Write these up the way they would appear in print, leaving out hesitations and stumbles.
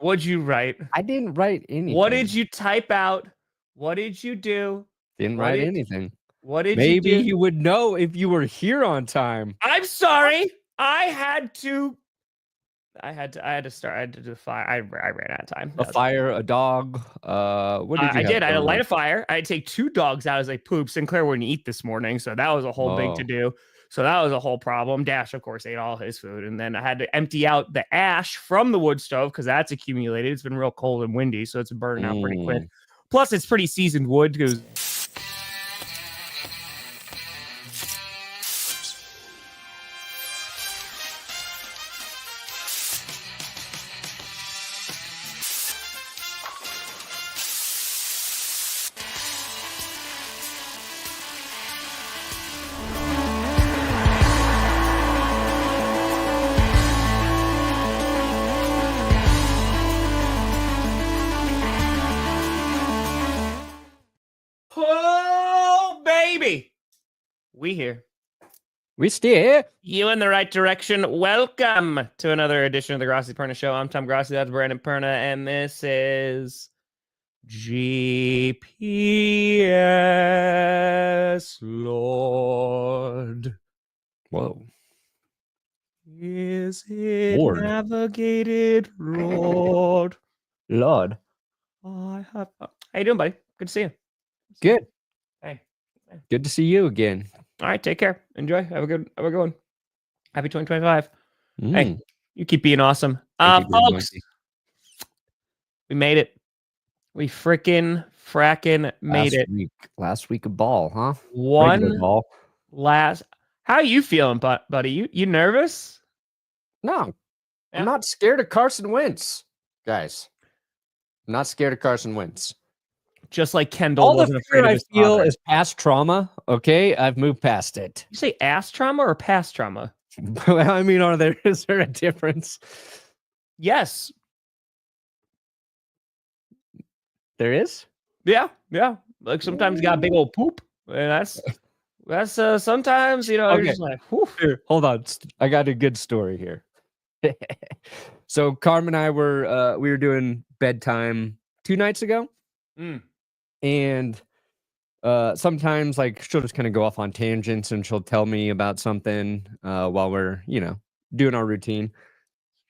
What'd you write? I didn't write anything. What did you type out? What did you do? Didn't write anything. What did Maybe you do? you would know if you were here on time. I'm sorry. I had to start. I had to do the fire. I ran out of time. A fire, a dog. What did you I did. I had to light a fire. I had to take 2 dogs out as they pooped. Sinclair wouldn't eat this morning, so that was a whole big to do. So that was a whole problem. Dash, of course, ate all his food, and then I had to empty out the ash from the wood stove because that's accumulated. It's been real cold and windy, so it's burning out pretty quick. Plus, it's pretty seasoned wood because. Oh, baby. We here. We steer. You in the right direction. Welcome to another edition of the Grossi Perna Show. I'm Tom Grossi. That's Brandon Perna. And this is GPS Lord. Whoa. Is it Lord. navigated, Lord? Lord. I have. How you doing, buddy? Good to see you. Good. Hey. Good to see you again. All right, take care. Enjoy. Have a good one. Happy 2025. Hey, you keep being awesome. Folks, we made it. We fracking made it. Last week of ball, huh? One last. How are you feeling, buddy? You nervous? No. Yeah. I'm not scared of Carson Wentz, guys. I'm not scared of Carson Wentz. Just like Kendall all wasn't the fear afraid of his I feel father. is past trauma. Okay, I've moved past it. You say ass trauma or past trauma? I mean, is there a difference? Yes. There is? Yeah. Like sometimes you got a big old poop, and that's sometimes, you know, okay. You're just like, whew. Here, hold on. I got a good story here. So Carm and I were we were doing bedtime 2 nights ago. And sometimes like she'll just kind of go off on tangents and she'll tell me about something while we're, doing our routine.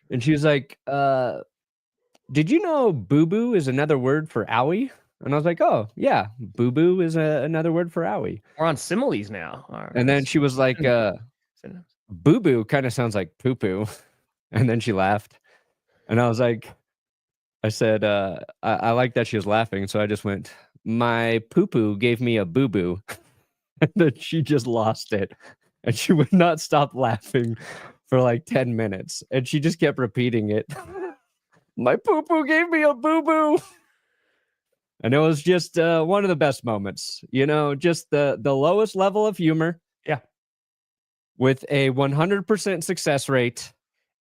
And she was like, did you know boo-boo is another word for owie? And I was like, oh, yeah, boo-boo is another word for owie. We're on similes now. And then she was like, boo-boo kind of sounds like poo-poo. And then she laughed. And I said, I like that she was laughing. So I just went, my poo-poo gave me a boo-boo. And then she just lost it. And she would not stop laughing for like 10 minutes. And she just kept repeating it. My poo-poo gave me a boo-boo. And it was just one of the best moments. Just the lowest level of humor. Yeah. With a 100% success rate.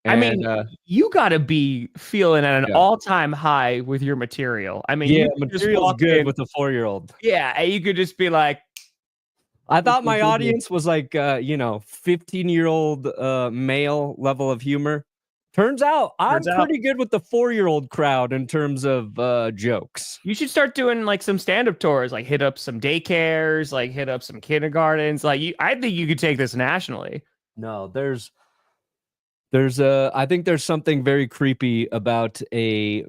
And, I mean, you got to be feeling at an all-time high with your material. I mean, material's good with a 4-year-old. Yeah, and you could just be like. I thought my audience was like, 15-year-old male level of humor. Turns out I'm pretty good with the 4-year-old crowd in terms of jokes. You should start doing like some stand-up tours, like hit up some daycares, like hit up some kindergartens. I think you could take this nationally. No, I think there's something very creepy about a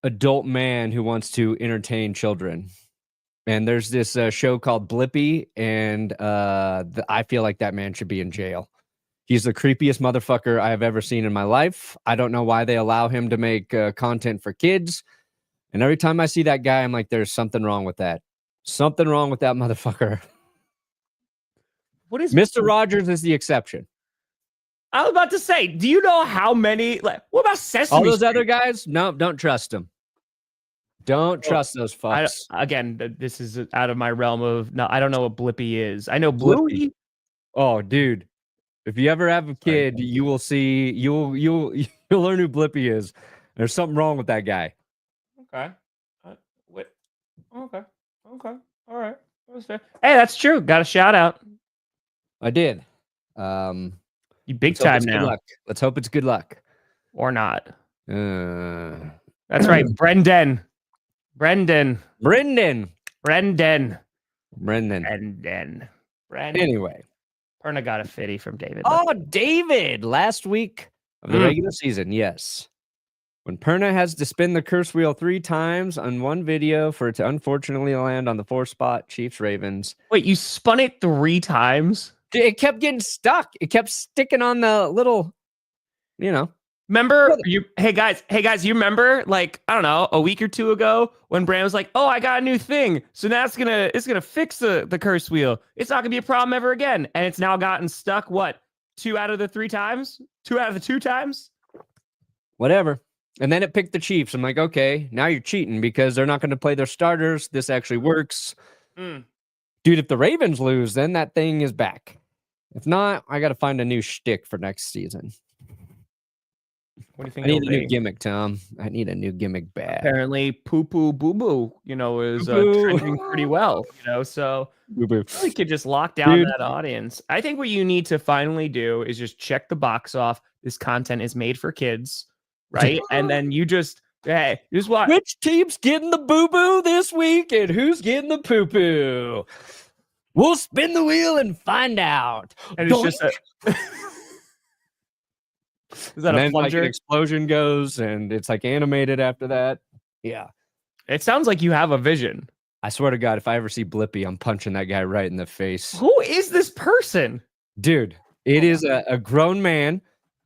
adult man who wants to entertain children. And there's this show called Blippi, and I feel like that man should be in jail. He's the creepiest motherfucker I have ever seen in my life. I don't know why they allow him to make content for kids. And every time I see that guy, I'm like, there's something wrong with that. Something wrong with that motherfucker. What is Mr. Rodgers is the exception. I was about to say, do you know how many? What about Sesame All those Street? other guys? No, don't trust them. Don't trust those fucks. Again, this is out of my realm of. No, I don't know what Blippi is. I know Blippi. Oh, dude, if you ever have a kid, you will see. You'll learn who Blippi is. There's something wrong with that guy. Okay. What? Okay. All right. That's fair. Hey, that's true. Got a shout out. I did. You big time now. Let's hope it's good luck. Or not. That's right. Brendan. Brendan. Anyway. Perna got a fitty from David. Oh, David. Last week of the regular season. Yes. When Perna has to spin the curse wheel 3 times on one video for it to unfortunately land on the 4 spot, Chiefs Ravens. Wait, you spun it 3 times? It kept getting stuck. It kept sticking on the little, Remember hey guys, you remember like, I don't know, a week or 2 ago when Brand was like, oh, I got a new thing. So now it's gonna fix the curse wheel. It's not gonna be a problem ever again. And it's now gotten stuck, what, 2 out of the 3 times? 2 out of the 2 times? Whatever. And then it picked the Chiefs. I'm like, okay, now you're cheating because they're not going to play their starters. This actually works. Dude, if the Ravens lose, then that thing is back. If not, I got to find a new shtick for next season. What do you think? I need a new gimmick, Tom. I need a new gimmick bad. Apparently, poo-poo boo-boo, is trending pretty well, so boo-boo. We could just lock down that audience. I think what you need to finally do is just check the box off. This content is made for kids. Right, and then you just watch. Which team's getting the boo boo this week, and who's getting the poo poo? We'll spin the wheel and find out. And it's just is that a plunger? Like an explosion goes, and it's like animated after that. Yeah, it sounds like you have a vision. I swear to God, if I ever see Blippi, I'm punching that guy right in the face. Who is this person, dude? It is a grown man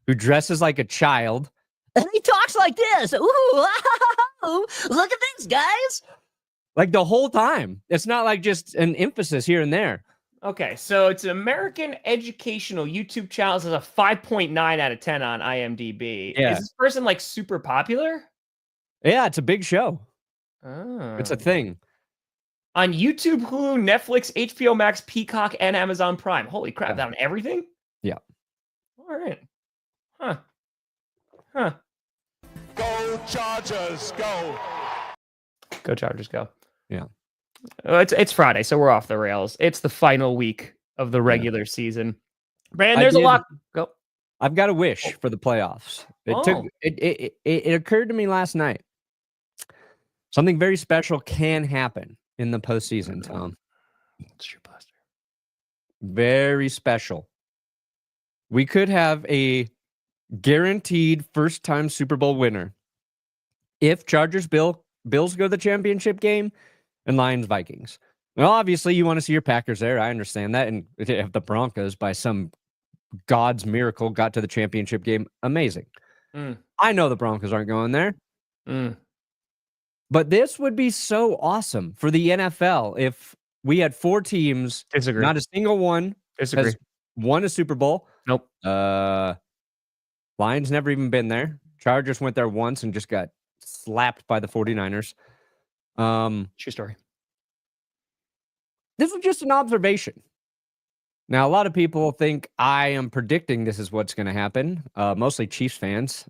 who dresses like a child. And he talks like this. Ooh, look at this, guys. Like the whole time. It's not like just an emphasis here and there. Okay, so it's an American educational YouTube channel. It has a 5.9 out of 10 on IMDb. Yeah. Is this person like super popular? Yeah, it's a big show. Oh. It's a thing. On YouTube, Hulu, Netflix, HBO Max, Peacock, and Amazon Prime. Holy crap, that on everything? Yeah. All right. Huh. Go Chargers, go. Go Chargers, go. Yeah. It's Friday, so we're off the rails. It's the final week of the regular season. Brandon, there's a lot. Go. I've got a wish for the playoffs. It occurred to me last night. Something very special can happen in the postseason, Tom. It's your buster. Very special. We could have a guaranteed first-time Super Bowl winner if Chargers Bills go to the championship game and Lions Vikings. Well, obviously you want to see your Packers there. I understand that. And if the Broncos by some God's miracle got to the championship game, amazing. I know the Broncos aren't going there. But this would be so awesome for the NFL if we had 4 teams. Disagree. Not a single one has won a Super Bowl. Nope. Lions never even been there. Chargers went there once and just got slapped by the 49ers. True story. This was just an observation. Now, a lot of people think I am predicting this is what's going to happen. Mostly Chiefs fans.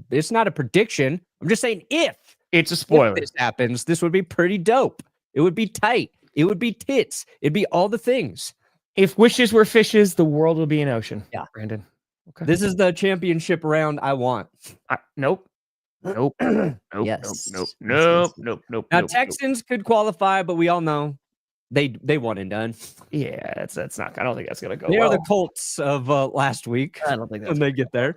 It's not a prediction. I'm just saying if it's a spoiler. If this happens, this would be pretty dope. It would be tight. It would be tits. It'd be all the things. If wishes were fishes, the world would be an ocean. Yeah, Brandon. Okay. This is the championship round I want. Nope. Yes. Nope. Now Texans could qualify, but we all know they one and done. Yeah, that's not. I don't think that's gonna go. They are the Colts of last week. I don't think that's when they get there,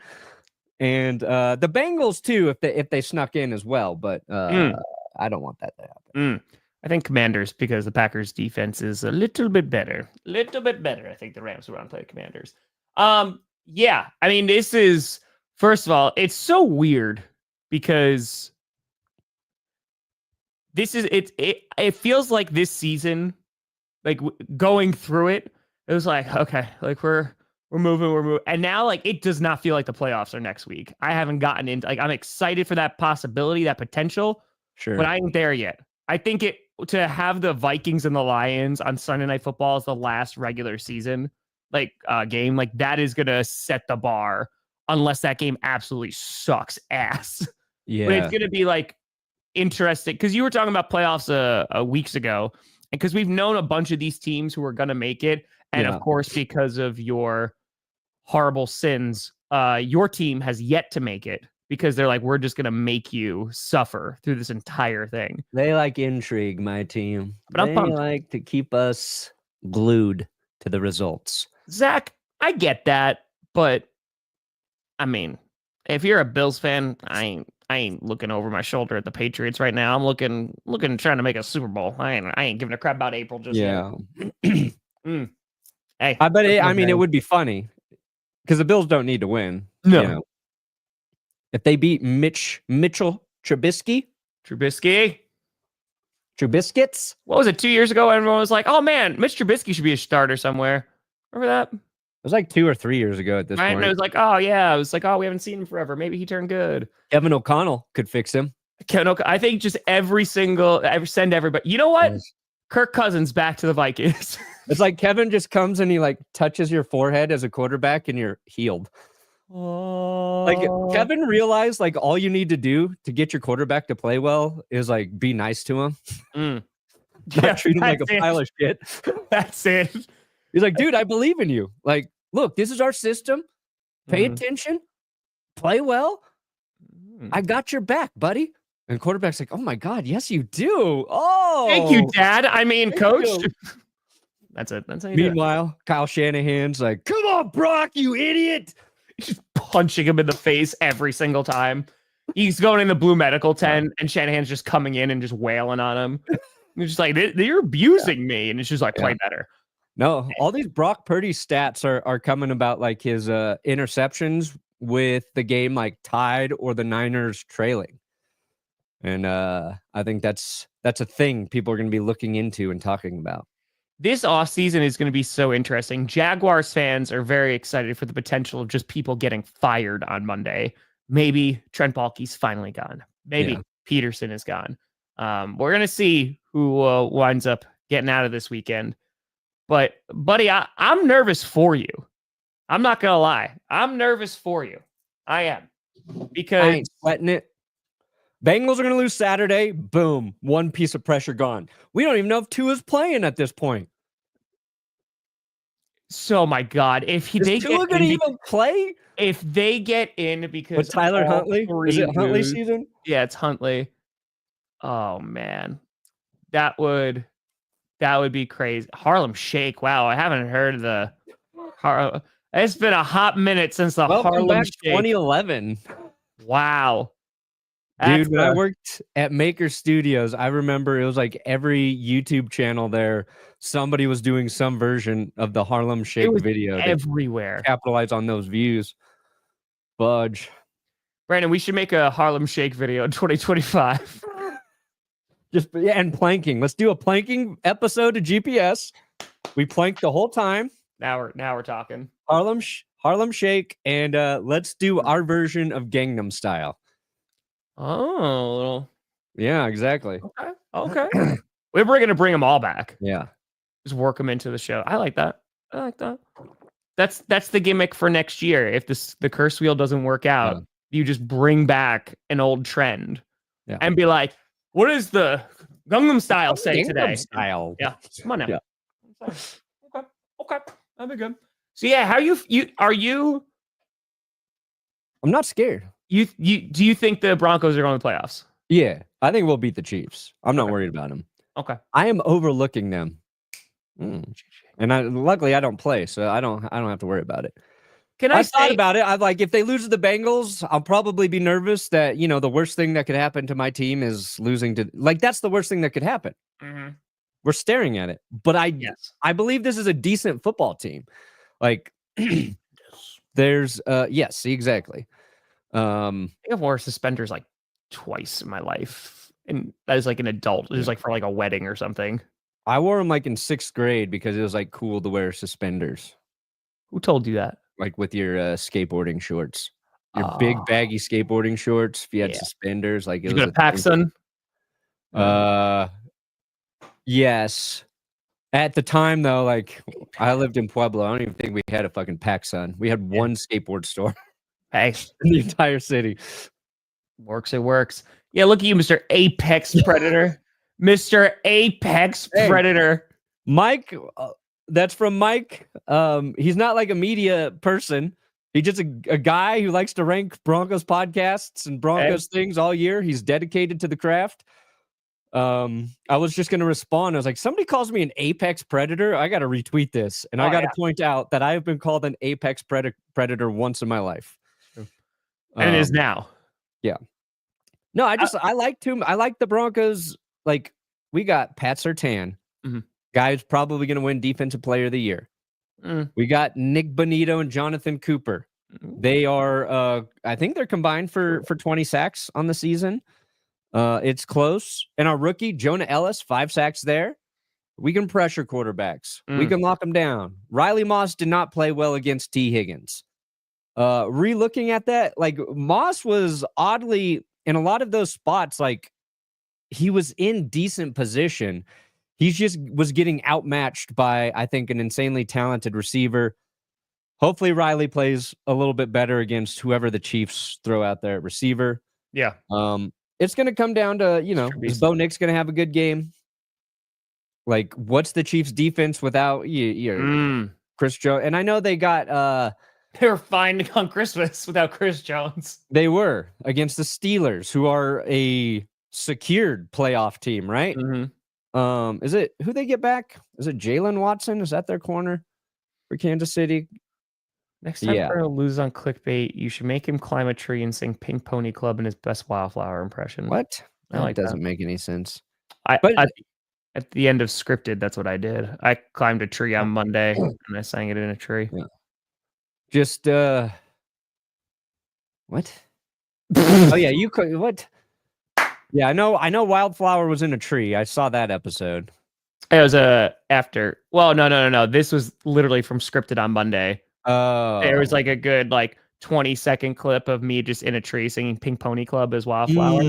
and the Bengals too if they snuck in as well. But I don't want that to happen. I think Commanders because the Packers defense is a little bit better. I think the Rams would want to play the Commanders. Yeah, I mean, this is, first of all, it's so weird because this is, it feels like this season, like going through it, it was like, okay, like we're moving. And now, like, it does not feel like the playoffs are next week. I haven't gotten into, like, I'm excited for that possibility, that potential, sure, but I ain't there yet. I think to have the Vikings and the Lions on Sunday Night Football as the last regular season game, like that is gonna set the bar unless that game absolutely sucks ass. Yeah, but it's gonna be like interesting because you were talking about playoffs weeks ago, and because we've known a bunch of these teams who are gonna make it, and of course because of your horrible sins, your team has yet to make it. because they're like, we're just going to make you suffer through this entire thing. They like intrigue, my team. But I'm pumped. Like to keep us glued to the results. Zach, I get that, but I mean, if you're a Bills fan, I ain't looking over my shoulder at the Patriots right now. I'm looking trying to make a Super Bowl. I ain't giving a crap about April just yet. Hey, I bet it would be funny because the Bills don't need to win. No. You know. If they beat Mitchell Trubisky, Trubiscuits. What was it, 2 years ago? Everyone was like, oh man, Mitch Trubisky should be a starter somewhere. Remember that? It was like 2 or 3 years ago at this point. And it was like, oh yeah. It was like, oh, we haven't seen him forever. Maybe he turned good. Kevin O'Connell could fix him. I think just send everybody. You know what? Yes. Kirk Cousins back to the Vikings. It's like Kevin just comes and he like touches your forehead as a quarterback and you're healed. Like Kevin realized like all you need to do to get your quarterback to play well is like be nice to him. Not treat him like a pile of shit. That's it. He's like, dude, I believe in you. Like, look, this is our system. Pay attention. Play well. I got your back, buddy. And quarterback's like, oh my God, yes, you do. Oh, thank you, Dad. I mean, Coach. That's it. That's how you Meanwhile, Kyle Shanahan's like, come on, Brock, you idiot. Just punching him in the face every single time. He's going in the blue medical tent, and Shanahan's just coming in and just wailing on him. You're just like, you're abusing me. And it's just like, play better. No, all these Brock Purdy stats are coming about like his interceptions with the game like tied or the Niners trailing. And I think that's a thing people are going to be looking into and talking about. This offseason is going to be so interesting. Jaguars fans are very excited for the potential of just people getting fired on Monday. Maybe Trent Baalke's finally gone. Maybe Peterson is gone. We're going to see who winds up getting out of this weekend. But, buddy, I'm nervous for you. I'm not going to lie. I'm nervous for you. I am. Because I ain't sweating it. Bengals are going to lose Saturday. Boom. One piece of pressure gone. We don't even know if Tua's playing at this point. So, my God. If they Tua going to even play? If they get in because with Tyler Huntley? Is it Huntley season? Yeah, it's Huntley. Oh, man. That would be crazy. Harlem Shake. Wow, I haven't heard the it's been a hot minute since the Harlem Shake. 2011. Wow. Dude, when I worked at Maker Studios, I remember it was like every YouTube channel there, somebody was doing some version of the Harlem Shake video. Everywhere. Capitalize on those views. Fudge. Brandon, we should make a Harlem Shake video in 2025. And planking. Let's do a planking episode of GPS. We planked the whole time. Now we're talking. Harlem Shake, and let's do our version of Gangnam Style. Oh, yeah, exactly. Okay. We're going to bring them all back. Yeah, just work them into the show. I like that. That's the gimmick for next year. If the curse wheel doesn't work out, you just bring back an old trend and be like, what does the Gangnam Style say today? Style. Yeah, come on now. Yeah. Okay, that'd be good. So yeah, how are you? I'm not scared. Do you think the Broncos are going to the playoffs? Yeah, I think we'll beat the Chiefs. I'm not worried about them. Okay, I am overlooking them, and luckily I don't play, so I don't have to worry about it. I thought about it. I'm like, if they lose to the Bengals, I'll probably be nervous that the worst thing that could happen to my team is losing to that's the worst thing that could happen. Mm-hmm. We're staring at it, but I believe this is a decent football team. Like, there's yes, exactly. I have wore suspenders like twice in my life, and that is like an adult. It was like for like a wedding or something. I wore them like in 6th grade because it was like cool to wear suspenders. Who told you that? Like with your skateboarding shorts, your big baggy skateboarding shorts. If you had suspenders, like it was a PacSun. Yes. At the time, though, like I lived in Pueblo. I don't even think we had a fucking PacSun. We had one skateboard store. Hey, in the entire city. Works. It works. Yeah, look at you, Mr. Apex Predator. Mr. Apex Predator. Mike, that's from Mike. He's not like a media person. He's just a guy who likes to rank Broncos podcasts and Broncos things all year. He's dedicated to the craft. I was just going to respond. I was like, somebody calls me an apex predator. I got to retweet this. And I got to point out that I have been called an apex predator once in my life. And it is now. Yeah. No, I like the Broncos. Like, we got Pat Surtain, guy who's probably going to win Defensive Player of the Year. We got Nick Bonito and Jonathan Cooper. They are, I think they're combined for 20 sacks on the season. It's close. And our rookie, Jonah Ellis, 5 sacks there. We can pressure quarterbacks. We can lock them down. Riley Moss did not play well against T. Higgins. Re-looking at that, like, Moss was oddly in a lot of those spots, like, he was in decent position. He just was getting outmatched by, I think, an insanely talented receiver. Hopefully Riley plays a little bit better against whoever the Chiefs throw out there at receiver. Yeah. It's going to come down to, is Bo Nix going to have a good game? Like, what's the Chiefs defense without Chris Jones? And I know they got... they were fine on Christmas without Chris Jones. They were against the Steelers, who are a secured playoff team, right? Is it who they get back? Is it Jalen Watson? Is that their corner for Kansas City? Next time we're gonna lose on clickbait, you should make him climb a tree and sing Pink Pony Club in his best Wildflower impression. What? That doesn't make any sense. At the end of Scripted, that's what I did. I climbed a tree on Monday and I sang it in a tree. Yeah. Just what? Oh yeah, you could what? Yeah, I know Wildflower was in a tree. I saw that episode. It was after. Well, no. This was literally from Scripted on Monday. Oh. There was like a good 20-second clip of me just in a tree singing Pink Pony Club as Wildflower.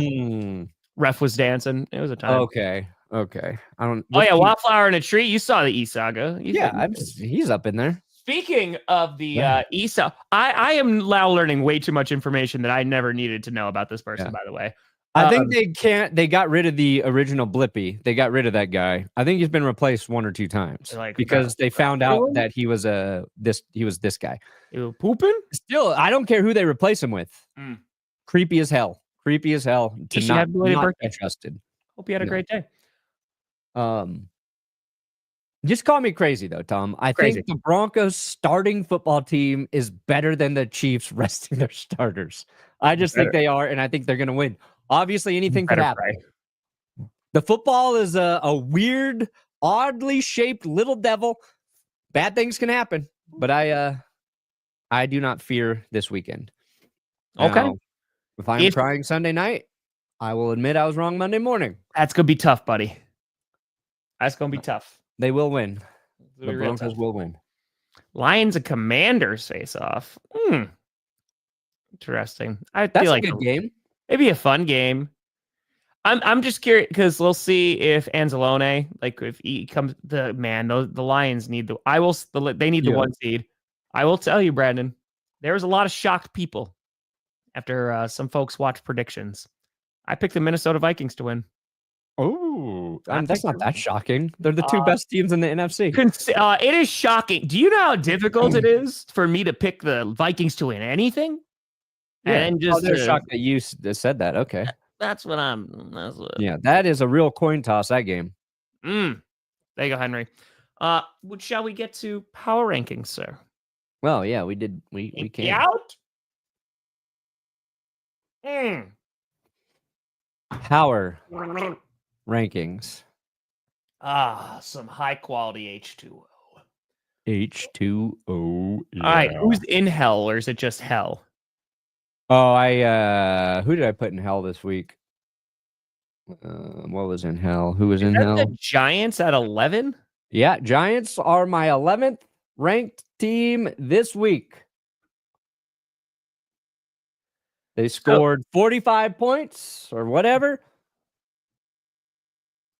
Ref was dancing. It was a time. Okay. I don't. Oh yeah, Wildflower in a tree. You saw the E-Saga. He's up in there. Speaking of the ESA, I am now learning way too much information that I never needed to know about this person, by the way. I think they got rid of the original Blippi. They got rid of that guy. I think he's been replaced 1 or 2 times because they found out that he was this guy. You pooping? Still, I don't care who they replace him with. Creepy as hell. To not be trusted. Hope you had a great day. Just call me crazy though, Tom. I think the Broncos starting football team is better than the Chiefs resting their starters. I just think they are, and I think they're going to win. Obviously, anything could happen. The football is a weird, oddly shaped little devil. Bad things can happen, but I do not fear this weekend. Okay. Now, if I'm crying Sunday night, I will admit I was wrong Monday morning. That's going to be tough, buddy. That's going to be tough. They will win. The Broncos will win. Lions and Commanders face off. Interesting. That's feel like a good game. Maybe a fun game. I'm just curious because we'll see if Anzalone, if he comes. The Lions need they need the 1 seed. I will tell you, Brandon, there was a lot of shocked people after some folks watched predictions. I picked the Minnesota Vikings to win. Oh, that's not that shocking. They're the 2 best teams in the NFC. It is shocking. Do you know how difficult it is for me to pick the Vikings to win anything? Yeah. And they're shocked that you said that. Okay. That's what yeah, that is a real coin toss, that game. There you go, Henry. Shall we get to power rankings, sir? Well, yeah, we did. We came out. Power rankings. Some high quality H2O. H2O. Yeah. All right, who's in hell, or is it just hell? Oh, who did I put in hell this week? What was in hell? Who was in hell? The Giants at 11? Yeah, Giants are my 11th ranked team this week. They scored 45 points or whatever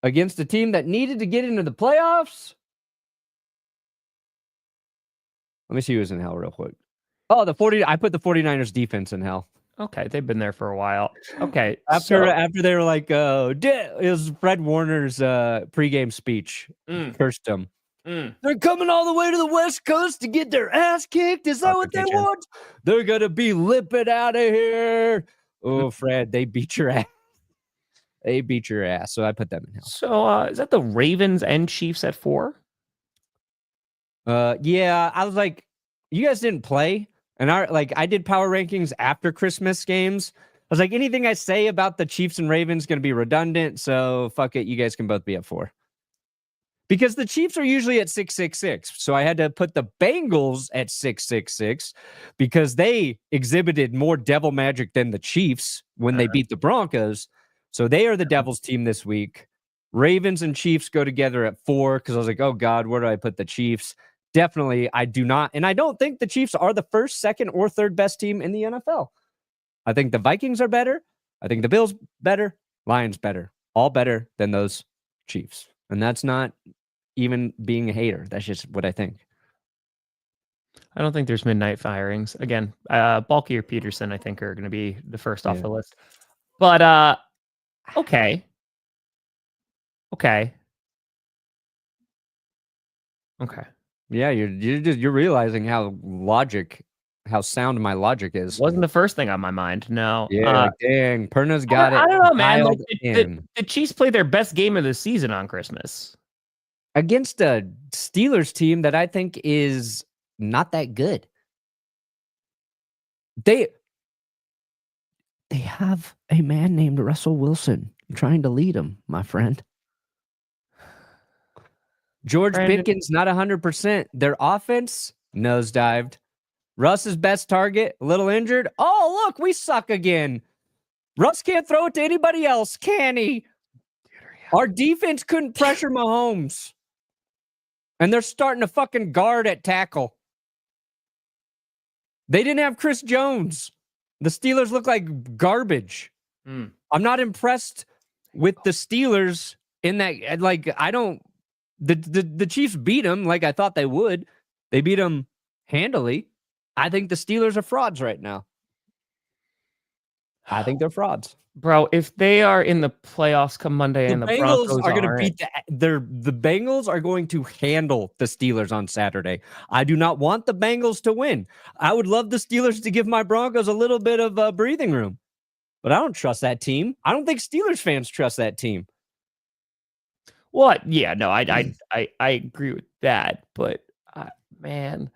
against a team that needed to get into the playoffs. Let me see who's in hell real quick. Oh, I put the 49ers defense in hell. Okay, they've been there for a while. Okay. After they were like, it was Fred Warner's pregame speech. Cursed him. They're coming all the way to the West Coast to get their ass kicked. Is that what they want? They're going to be limping out of here. Oh, Fred, they beat your ass. They beat your ass. So I put them in hell. So is that the Ravens and Chiefs at 4? Yeah, I was like, you guys didn't play. And I did power rankings after Christmas games. I was like, anything I say about the Chiefs and Ravens going to be redundant. So fuck it. You guys can both be at 4. Because the Chiefs are usually at 666. So I had to put the Bengals at 666 because they exhibited more devil magic than the Chiefs when they beat the Broncos. So they are the Devils team this week. Ravens and Chiefs go together at 4 because I was like, oh God, where do I put the Chiefs? Definitely, I do not. And I don't think the Chiefs are the first, second, or third best team in the NFL. I think the Vikings are better. I think the Bills better. Lions better. All better than those Chiefs. And that's not even being a hater. That's just what I think. I don't think there's midnight firings. Again, Balky or Peterson, I think, are going to be the first off the list. But, okay. Yeah, you're realizing how sound my logic is. Wasn't the first thing on my mind. No. Yeah, dang. Perna's got it. I don't know, man. Like, the Chiefs play their best game of the season on Christmas against a Steelers team that I think is not that good. They have a man named Russell Wilson trying to lead them, my friend. George Pickens, not 100%. Their offense nosedived. Russ's best target, a little injured. Oh, look, we suck again. Russ can't throw it to anybody else, can he? Our defense couldn't pressure Mahomes. And they're starting to fucking guard at tackle. They didn't have Chris Jones. The Steelers look like garbage. I'm not impressed with the Steelers in that. Like, I don't. The Chiefs beat them like I thought they would. They beat them handily. I think the Steelers are frauds right now. I think they're frauds. Bro, if they are in the playoffs come Monday and the Broncos are going to beat the Bengals are going to handle the Steelers on Saturday. I do not want the Bengals to win. I would love the Steelers to give my Broncos a little bit of breathing room. But I don't trust that team. I don't think Steelers fans trust that team. What? Yeah, no, I agree with that. But man,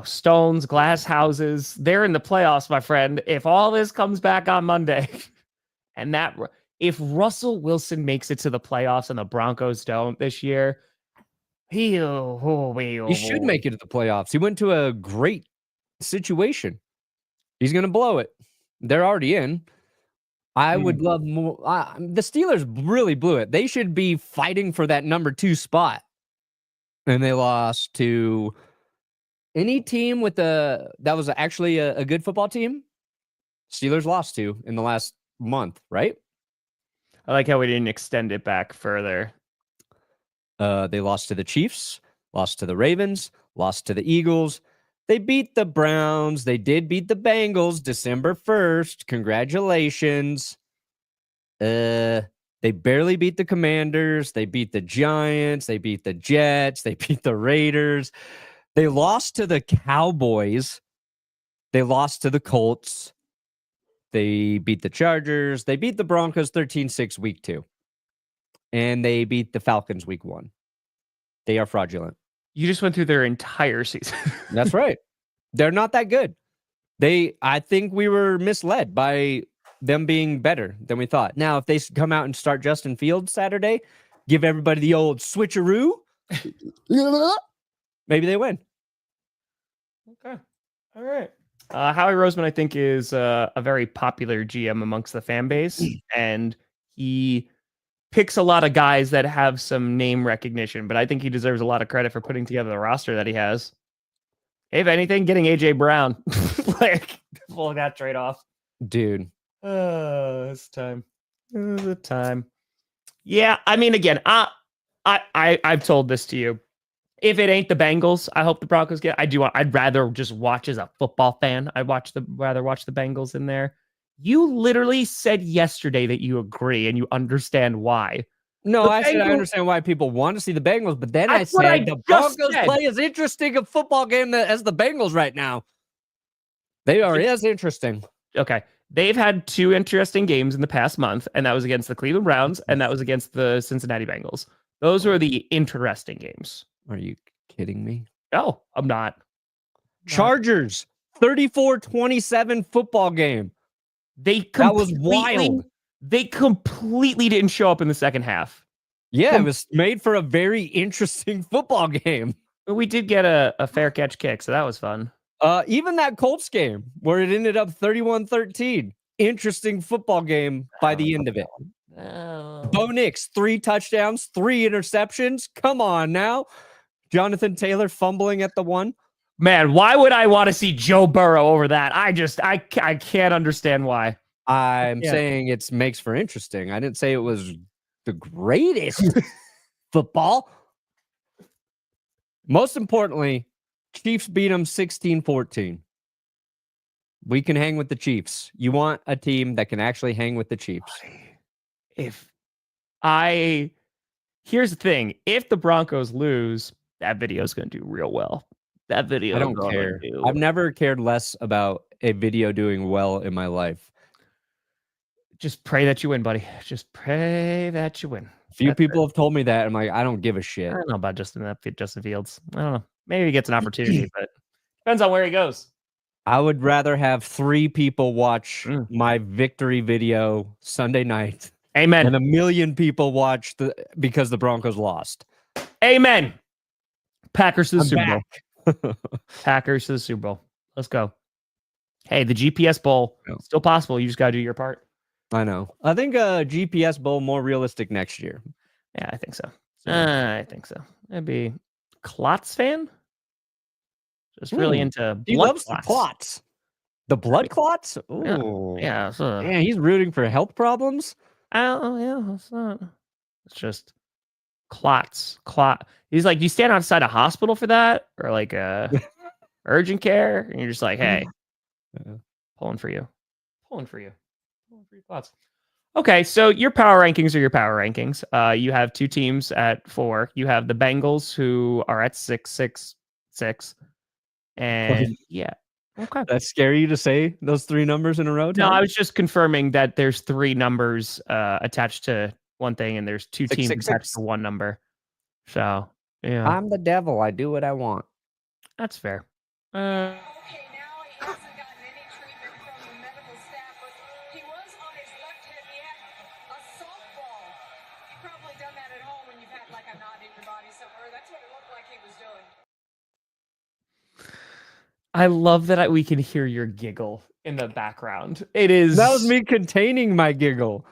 stones, glass houses, they're in the playoffs, my friend. If all this comes back on Monday, and if Russell Wilson makes it to the playoffs and the Broncos don't this year, he should make it to the playoffs. He went to a great situation. He's going to blow it. They're already in. I would love more. The Steelers really blew it. They should be fighting for that number 2 spot. And they lost to any team that was actually a good football team. Steelers lost to in the last month, right? I like how we didn't extend it back further. They lost to the Chiefs, lost to the Ravens, lost to the Eagles. They beat the Browns. They did beat the Bengals December 1st. Congratulations. They barely beat the Commanders. They beat the Giants. They beat the Jets. They beat the Raiders. They lost to the Cowboys. They lost to the Colts. They beat the Chargers. They beat the Broncos 13-6 week 2. And they beat the Falcons week 1. They are fraudulent. You just went through their entire season. That's right. They're not that good. I think we were misled by them being better than we thought. Now, if they come out and start Justin Fields Saturday, give everybody the old switcheroo, maybe they win. Okay. All right. Howie Roseman, I think, is a very popular GM amongst the fan base, and he picks a lot of guys that have some name recognition, but I think he deserves a lot of credit for putting together the roster that he has. If anything, getting AJ Brown, like pulling that trade off, dude. It's time. The time. Yeah, I mean, again, I've told this to you. If it ain't the Bengals, I hope the Broncos get. I'd rather just watch as a football fan. I'd rather watch the Bengals in there. You literally said yesterday that you agree and you understand why. No, I said I Bengals- understand why people want to see the Bengals, but then That's I what I said the just Broncos said. play as interesting a football game as the Bengals right now. They are as interesting. Okay. They've had 2 interesting games in the past month, and that was against the Cleveland Browns, and that was against the Cincinnati Bengals. Those were the interesting games. Are you kidding me? No, I'm not. Chargers, 34-27 football game. That was wild. They completely didn't show up in the second half. Yeah, it was made for a very interesting football game. We did get a fair catch kick, so that was fun. Even that Colts game where it ended up 31-13. Interesting football game by the end of it. Bo Nix, 3 touchdowns, 3 interceptions. Come on now. Jonathan Taylor fumbling at the 1. Man, why would I want to see Joe Burrow over that? I can't understand why. I'm saying it makes for interesting. I didn't say it was the greatest football. Most importantly, Chiefs beat them 16-14. We can hang with the Chiefs. You want a team that can actually hang with the Chiefs. Here's the thing. If the Broncos lose, that video is going to do real well. That video. I don't care. I've never cared less about a video doing well in my life. Just pray that you win, buddy. Just pray that you win. Few people have told me that. I'm like, I don't give a shit. I don't know about Justin Fields. I don't know. Maybe he gets an opportunity, but depends on where he goes. I would rather have 3 people watch my victory video Sunday night. Amen. And 1 million people watch because the Broncos lost. Amen. Packers to the Super Bowl. Packers to the Super Bowl. Let's go. Hey, the GPS Bowl, still possible. You just got to do your part. I know. I think a GPS Bowl more realistic next year. Yeah, I think so. I think so. That'd be Klotz fan. Just really into he blood loves clots. the clots. The blood clots? Ooh. Yeah. Yeah, he's rooting for health problems. Oh, yeah. It's not. It's just clots. He's like, you stand outside a hospital for that, or like urgent care, and you're just like, hey, pulling for you. Clots. Okay, so your power rankings are your power rankings. You have 2 teams at 4. You have the Bengals, who are at 6-6-6. And yeah. Okay. That's scary you to say those 3 numbers in a row? No, I was just confirming that there's 3 numbers attached to one thing, and there's 2 teams attached to one number. So, yeah. I'm the devil. I do what I want. That's fair. Okay, now he hasn't gotten any treatment from the medical staff, but he was on his left hip. He had a softball. You've probably done that at home when you've had like a knot in your body somewhere. That's what it looked like he was doing. I love that we can hear your giggle in the background. It is. That was me containing my giggle.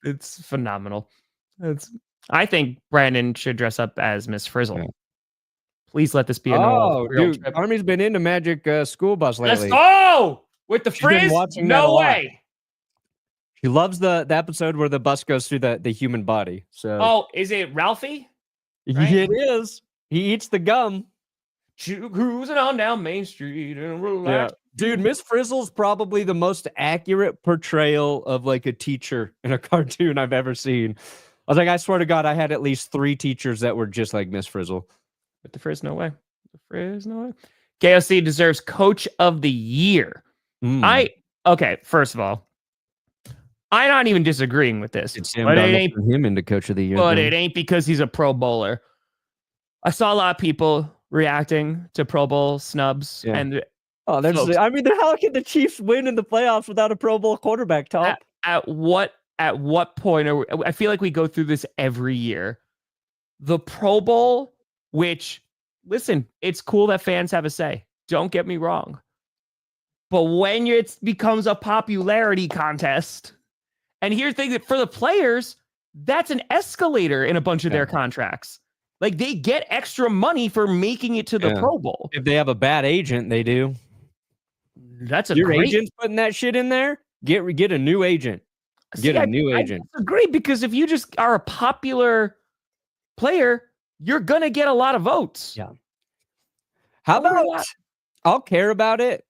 It's phenomenal. I think Brandon should dress up as Miss Frizzle. Yeah. Please let this be a normal real trip. Army's been into Magic School Bus lately. Let's go! With the frizz? No way! She loves the episode where the bus goes through the human body. So. Oh, is it Ralphie? Right? It is. He eats the gum. Cruising on down Main Street and relax. Yeah. Dude, Miss Frizzle's probably the most accurate portrayal of like a teacher in a cartoon I've ever seen. I was like, I swear to God, I had at least 3 teachers that were just like Miss Frizzle. With the frizz, no way. KOC deserves Coach of the Year. Okay, first of all, I'm not even disagreeing with this. But it ain't him into Coach of the Year. But it ain't because he's a Pro Bowler. I saw a lot of people reacting to Pro Bowl snubs, and how can the Chiefs win in the playoffs without a Pro Bowl quarterback? Top at what point I feel like we go through this every year. The Pro Bowl, which listen, it's cool that fans have a say. Don't get me wrong, but when it becomes a popularity contest, and here's the thing that for the players, that's an escalator in a bunch of their contracts. Like they get extra money for making it to the Pro Bowl. If they have a bad agent, they do. That's your agent's putting that shit in there. Get a new agent. Get a new agent. I agree, because if you just are a popular player, you're gonna get a lot of votes. Yeah. How about I'll care about it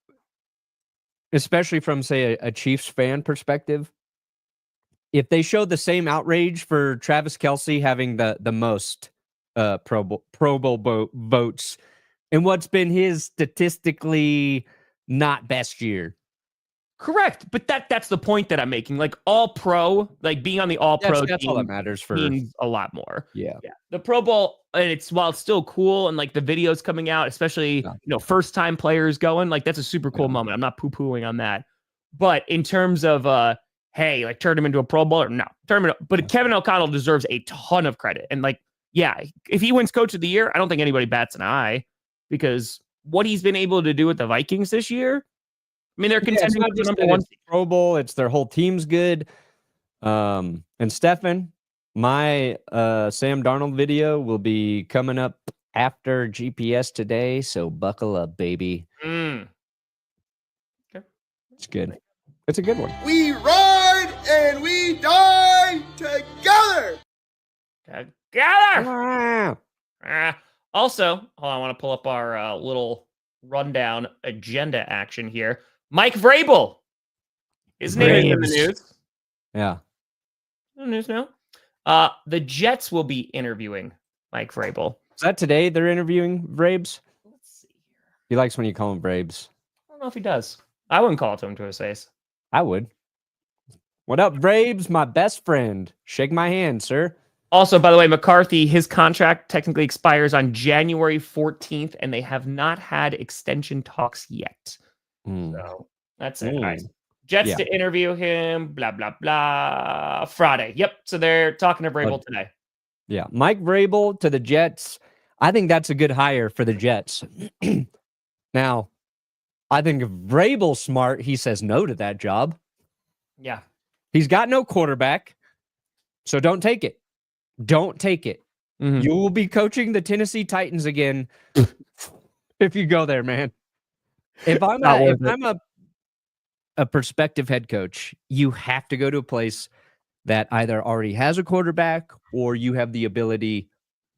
especially from, say, a Chiefs fan perspective, if they showed the same outrage for Travis Kelce having the most Pro Bowl votes in what's been his statistically not best year. Correct, but that's the point that I'm making. Like all pro, like being on the all pro That's team all that matters for means a lot more. Yeah. The Pro Bowl, and while it's still cool and like the videos coming out, especially first time players going, like that's a super cool moment. I'm not poo pooing on that, but in terms of hey, like turn him into a Pro Bowler, no, turn him. But Kevin O'Connell deserves a ton of credit, and like if he wins Coach of the Year, I don't think anybody bats an eye because what he's been able to do with the Vikings this year. I mean, they're contending for the number one Pro Bowl. It's their whole team's good. And Stefan, my Sam Darnold video will be coming up after GPS today, so buckle up, baby. Okay. It's good. It's a good one. We ride and we die together. Wow. Also, hold on, I want to pull up our little rundown agenda action here. Mike Vrabel. His name is in the news. Yeah. In the news now. The Jets will be interviewing Mike Vrabel. Is that today they're interviewing Vrabes? Let's see here. He likes when you call him Vrabes. I don't know if he does. I wouldn't call it to him to his face. I would. What up, Vrabes? My best friend. Shake my hand, sir. Also, by the way, McCarthy, his contract technically expires on January 14th, and they have not had extension talks yet. So that's it. Nice. Jets to interview him, blah, blah, blah. Friday. Yep. So they're talking to Vrabel today. Yeah. Mike Vrabel to the Jets. I think that's a good hire for the Jets. Now, I think if Vrabel's smart, he says no to that job. Yeah. He's got no quarterback, so don't take it. Don't take it. Mm-hmm. You will be coaching the Tennessee Titans again if you go there, man. If I'm a prospective head coach, you have to go to a place that either already has a quarterback or you have the ability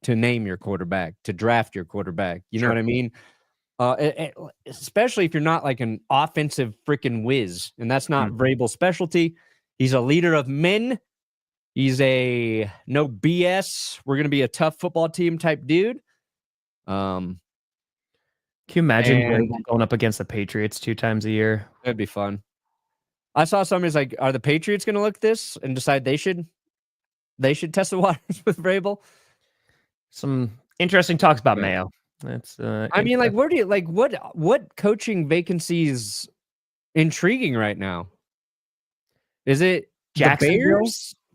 to name your quarterback, to draft your quarterback. You know what I mean? Especially if you're not like an offensive freaking whiz, and that's not Vrabel's specialty. He's a leader of men. He's a no BS. We're going to be a tough football team type dude. Can you imagine going up against the Patriots 2 times a year? That'd be fun. I saw somebody's like, are the Patriots going to look this and decide they should test the waters with Vrabel? Some interesting talks about Mayo. That's I mean, like, where do you like what coaching vacancies intriguing right now? Is it Jacksonville?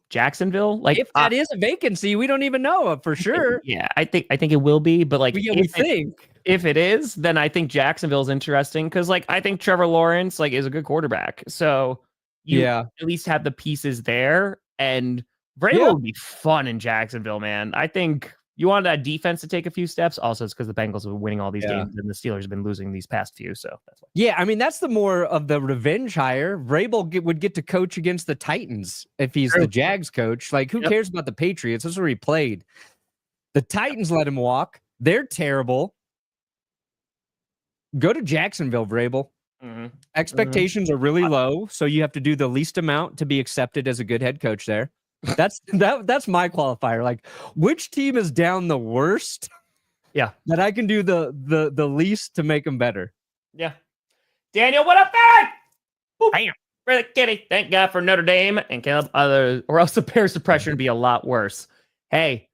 Jacksonville? Like if that is a vacancy, we don't even know for sure. Yeah, I think it will be, but like if it is, then I think Jacksonville's interesting because like I think Trevor Lawrence like is a good quarterback. So you at least have the pieces there, and Vrabel would be fun in Jacksonville, man. I think you want that defense to take a few steps. Also, it's because the Bengals have been winning all these games and the Steelers have been losing these past few. So that's why. Yeah, I mean that's the more of the revenge hire. Vrabel would get to coach against the Titans if he's the Jags coach. Like, who cares about the Patriots? That's where he played. The Titans let him walk. They're terrible. Go to Jacksonville, Vrabel. Expectations are really low, so you have to do the least amount to be accepted as a good head coach there. That's my qualifier. Like, which team is down the worst? Yeah, that I can do the least to make them better. Yeah, Daniel, what up, man? Bam, for the kitty. Thank God for Notre Dame and Caleb. Or else the Bears' depression would be a lot worse. Hey,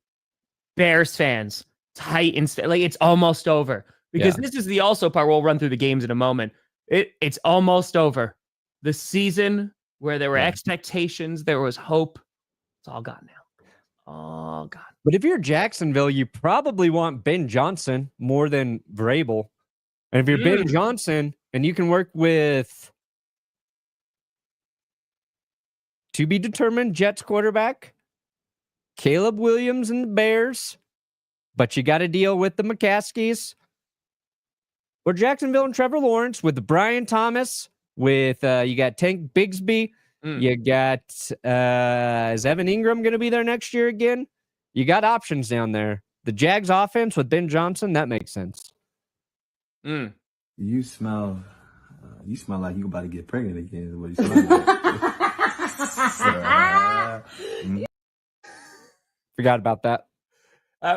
Bears fans, Titans, like it's almost over. Because this is the also part. We'll run through the games in a moment. It's almost over. The season where there were expectations, there was hope. It's all gone now. All gone. But if you're Jacksonville, you probably want Ben Johnson more than Vrabel. And if you're Ben Johnson and you can work with to be determined Jets quarterback, Caleb Williams and the Bears, but you got to deal with the McCaskies. Or Jacksonville and Trevor Lawrence with Brian Thomas, with you got Tank Bigsby, you got is Evan Ingram going to be there next year again? You got options down there. The Jags offense with Ben Johnson, that makes sense. You smell You smell like you about to get pregnant again. Is what you smell like. Forgot about that.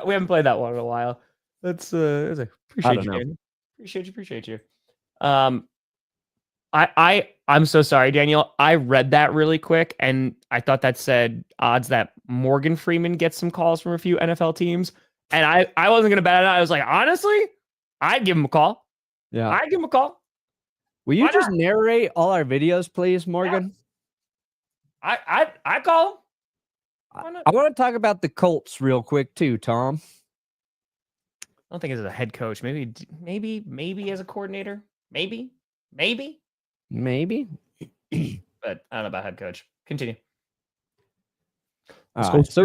We haven't played that one in a while. That's appreciate you, Daniel. Appreciate you. I'm so sorry, Daniel. I read that really quick, and I thought that said odds that Morgan Freeman gets some calls from a few NFL teams, and I wasn't gonna bet on it. I was like, honestly, I'd give him a call. Yeah, I'd give him a call. Will you just narrate all our videos, please, Morgan? Yeah. I call him. I want to talk about the Colts real quick too, Tom. I don't think as a head coach. Maybe as a coordinator. Maybe. But I don't know about head coach. Continue. So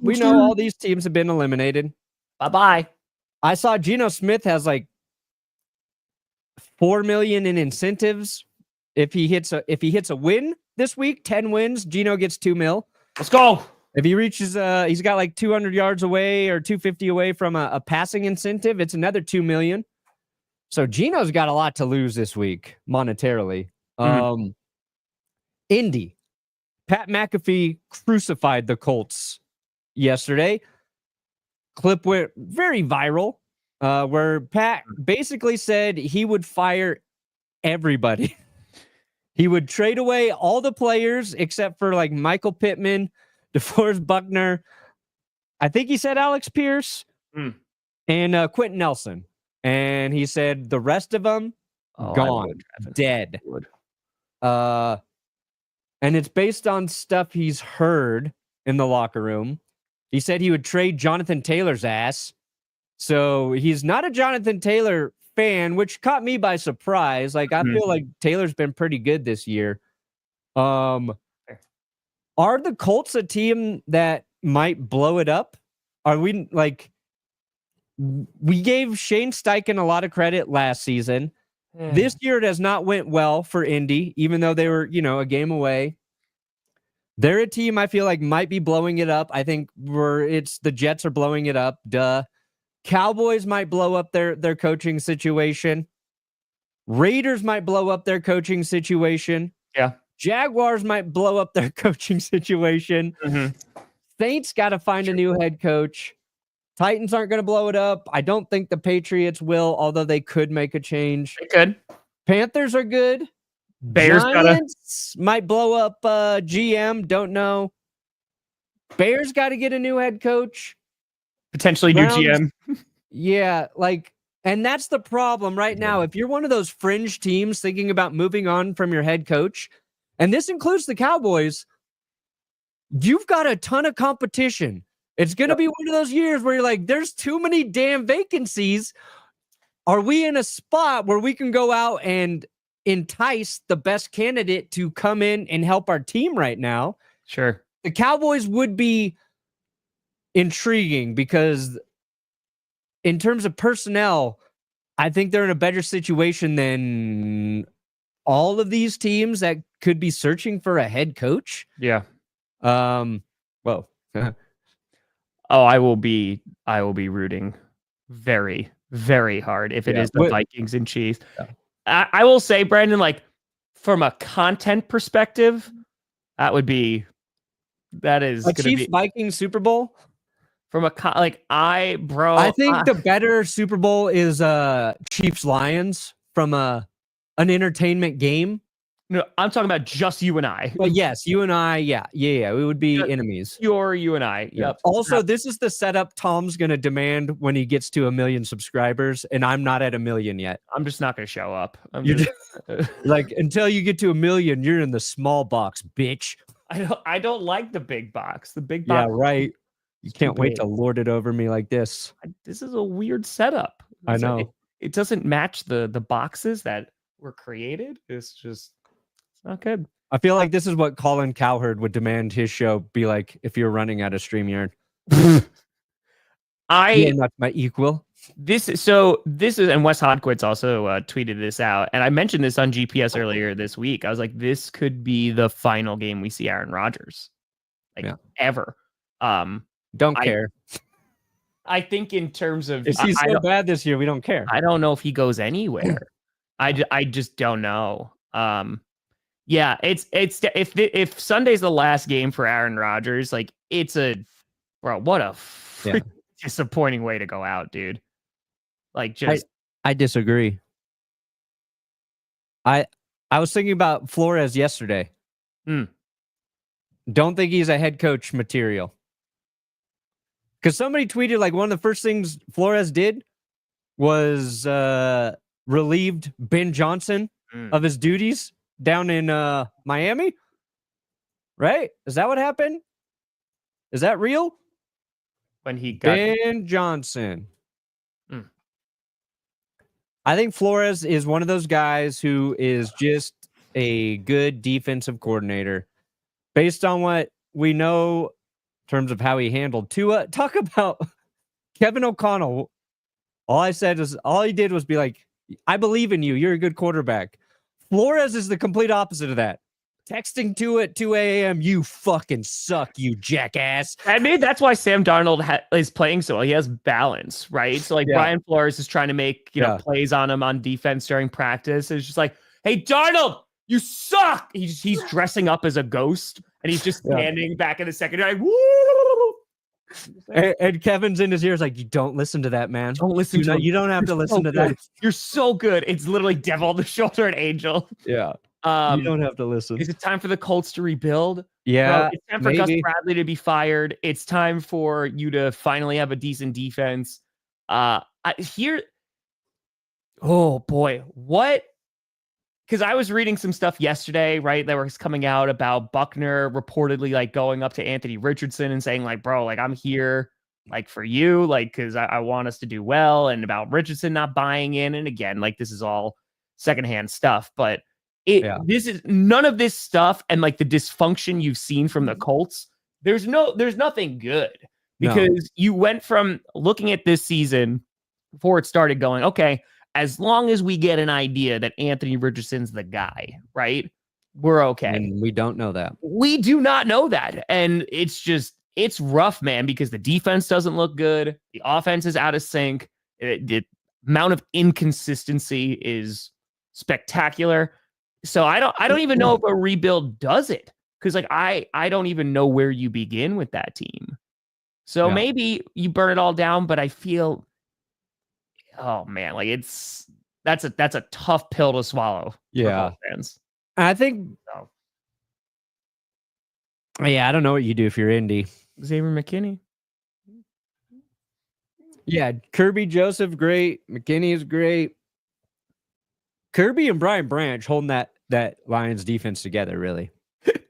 we know all these teams have been eliminated. Bye-bye. I saw Geno Smith has like $4 million in incentives. If he hits a win this week, 10 wins, Geno gets $2 million. Let's go. If he reaches he's got like 200 yards away or 250 away from a passing incentive, it's another $2 million. So Geno's got a lot to lose this week monetarily. Indy, Pat McAfee crucified the Colts yesterday. Clip went very viral, where Pat basically said he would fire everybody. He would trade away all the players except for like Michael Pittman, DeForest Buckner. I think he said Alex Pierce and Quentin Nelson. And he said the rest of them gone, dead. And it's based on stuff he's heard in the locker room. He said he would trade Jonathan Taylor's ass. So he's not a Jonathan Taylor fan, which caught me by surprise. Like, I feel like Taylor's been pretty good this year. Are the Colts a team that might blow it up? Are we like... We gave Shane Steichen a lot of credit last season. This year it has not went well for Indy, even though they were, a game away. They're a team I feel like might be blowing it up. I think the Jets are blowing it up. Duh. Cowboys might blow up their coaching situation. Raiders might blow up their coaching situation. Yeah. Jaguars might blow up their coaching situation. Saints got to find a new head coach. Titans aren't going to blow it up. I don't think the Patriots will, although they could make a change. They could. Panthers are good. Bears Giants might blow up GM. Don't know. Bears got to get a new head coach. Potentially new GM. Yeah, and that's the problem right now. If you're one of those fringe teams thinking about moving on from your head coach, and this includes the Cowboys, you've got a ton of competition. It's going to be one of those years where you're like, there's too many damn vacancies. Are we in a spot where we can go out and entice the best candidate to come in and help our team right now? Sure. The Cowboys would be intriguing because in terms of personnel, I think they're in a better situation than all of these teams that could be searching for a head coach. Yeah. Well, I will be rooting very, very hard if it is the Vikings and Chiefs. Yeah. I will say, Brandon, like from a content perspective, that is a Chiefs Vikings Super Bowl. From I think the better Super Bowl is Chiefs Lions from an entertainment game. No, I'm talking about just you and I. But yes, you and I, yeah. We would be enemies. You and I. Yep. Also, this is the setup Tom's going to demand when he gets to 1 million subscribers, and I'm not at 1 million yet. I'm just not going to show up. Like, until you get to 1 million, you're in the small box, bitch. I don't like the big box. The big box. Yeah, right. You can't wait to lord it over me like this. This is a weird setup. I know. It doesn't match the boxes that were created. It's not good. I feel like this is what Colin Cowherd would demand his show be like if you're running out of StreamYard. Not my equal. This is, and Wes Hodquist also tweeted this out, and I mentioned this on GPS earlier this week. I was like, this could be the final game we see Aaron Rodgers, ever. Don't care. I think in terms of is he so bad this year, we don't care. I don't know if he goes anywhere. I just don't know. Yeah, it's if Sunday's the last game for Aaron Rodgers, like it's what a disappointing way to go out, dude. Like just I disagree. I was thinking about Flores yesterday. Don't think he's a head coach material. Because somebody tweeted like one of the first things Flores did was relieved Ben Johnson of his duties down in Miami. Right? Is that what happened? Is that real? When he got Ben Johnson. I think Flores is one of those guys who is just a good defensive coordinator. Based on what we know in terms of how he handled Tua, talk about Kevin O'Connell. All he did was be like, I believe in you. You're a good quarterback. Flores is the complete opposite of that. Texting Tua at 2 a.m. You fucking suck, you jackass. I mean, that's why Sam Darnold is playing so well. He has balance, right? So like Brian Flores is trying to make plays on him on defense during practice. It's just like, hey, Darnold, you suck. He's dressing up as a ghost and he's just standing back in the secondary. Woo! And Kevin's in his ears like, you don't listen to that, man. Don't listen to him. You don't have to listen to that. You're so good. It's literally devil on the shoulder and angel. Yeah. You don't have to listen. Is it time for the Colts to rebuild? Yeah. Bro, it's time for Gus Bradley to be fired. It's time for you to finally have a decent defense. Oh boy, what? Because I was reading some stuff yesterday, right? That was coming out about Buckner reportedly like going up to Anthony Richardson and saying like, bro, like I'm here like for you, like, because I want us to do well, and about Richardson not buying in. And again, like this is all secondhand stuff, but this is none of this stuff and like the dysfunction you've seen from the Colts. There's nothing good because you went from looking at this season before it started going, okay, as long as we get an idea that Anthony Richardson's the guy, right? We're okay. And we don't know that. We do not know that. And it's rough, man, because the defense doesn't look good. The offense is out of sync. The amount of inconsistency is spectacular. So I don't even know if a rebuild does it. Because like I don't even know where you begin with that team. So maybe you burn it all down, but I feel oh man, like that's a tough pill to swallow. Yeah. For fans. I think I don't know what you do if you're Indy. Xavier McKinney. Yeah, Kirby Joseph, great. McKinney is great. Kirby and Brian Branch holding that Lions defense together, really.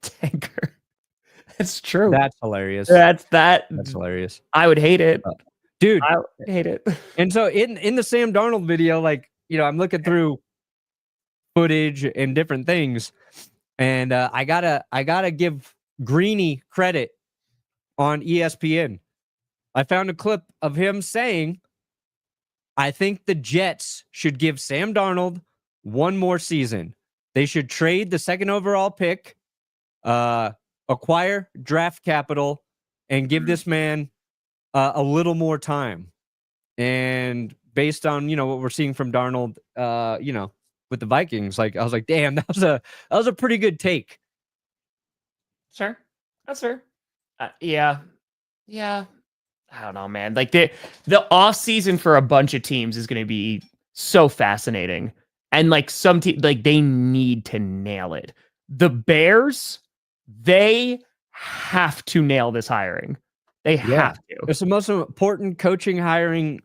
Tanker. That's true. That's hilarious. That's hilarious. I would hate it. Dude. I would hate it. And so in the Sam Darnold video, like, I'm looking through footage and different things, and I gotta give Greeny credit on ESPN. I found a clip of him saying, I think the Jets should give Sam Darnold one more season. They should trade the second overall pick, acquire draft capital, and give this man a little more time. And based on, what we're seeing from Darnold, with the Vikings, like I was like, damn, that was a pretty good take. Sure. That's fair. Yeah. I don't know, man. Like the offseason for a bunch of teams is going to be so fascinating. And like some teams, like they need to nail it. The Bears, they have to nail this hiring. They have to. It's the most important coaching hiring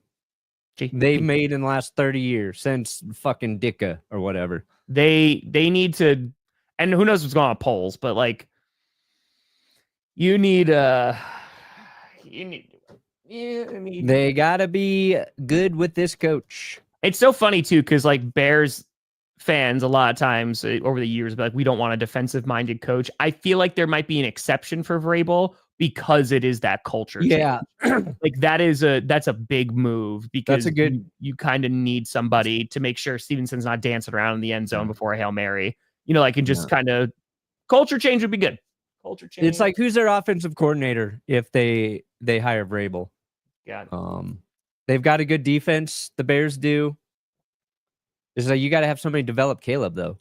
they've made in the last 30 years since fucking Ditka or whatever. They need to, and who knows what's going on with polls, but like they gotta be good with this coach. It's so funny too, because like Bears fans a lot of times over the years, but like we don't want a defensive minded coach. I feel like there might be an exception for Vrabel because it is that culture. Yeah. Like that's a big move because you kind of need somebody to make sure Stevenson's not dancing around in the end zone before a Hail Mary. And just kind of culture change would be good. Culture change. It's like, who's their offensive coordinator if they hire Vrabel? Yeah. They've got a good defense. The Bears do. Is that you got to have somebody develop Caleb though.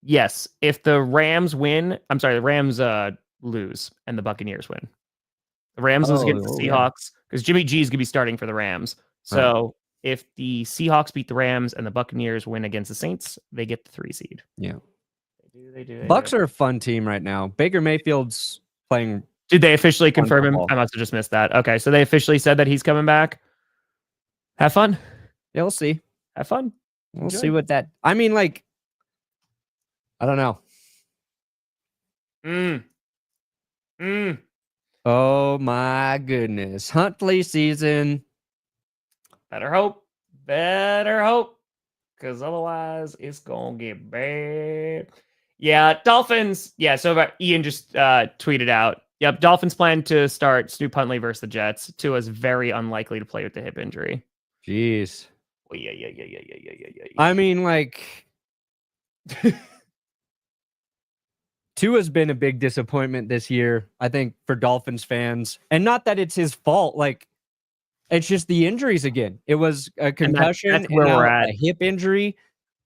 Yes, if the Rams win, I'm sorry, the Rams lose and the Buccaneers win. The Rams lose against the Seahawks because Jimmy G is going to be starting for the Rams. So if the Seahawks beat the Rams and the Buccaneers win against the Saints, they get the 3 seed. Yeah. They do. Bucks are a fun team right now. Baker Mayfield's playing. Did they officially confirm him? football. I must have just missed that. Okay, so they officially said that he's coming back. Have fun. Yeah, we'll see. Have fun. We'll see what that. I mean, like, I don't know. Oh my goodness, Huntley season. Better hope. Because otherwise it's gonna get bad. Yeah, Dolphins. Yeah, so Ian just tweeted out. Yep, Dolphins plan to start Snoop Huntley versus the Jets. Tua's very unlikely to play with the hip injury. Jeez. Oh, yeah. I mean, like, Tua's been a big disappointment this year, I think, for Dolphins fans. And not that it's his fault. Like, it's just the injuries again. It was a concussion that's where we're at. A hip injury.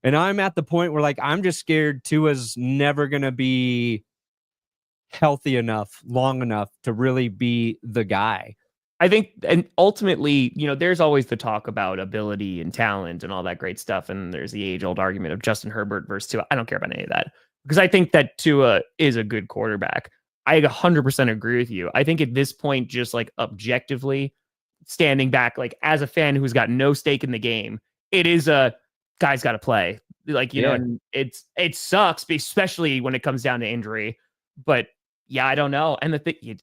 And I'm at the point where, like, I'm just scared Tua's never going to be healthy enough, long enough to really be the guy. I think, and ultimately, there's always the talk about ability and talent and all that great stuff. And there's the age-old argument of Justin Herbert versus Tua. I don't care about any of that because I think that Tua is a good quarterback. I 100% agree with you. I think at this point, just like objectively standing back, like as a fan who's got no stake in the game, it is a guy's got to play. Like, you know, and it sucks, especially when it comes down to injury. But yeah, I don't know. And the thing,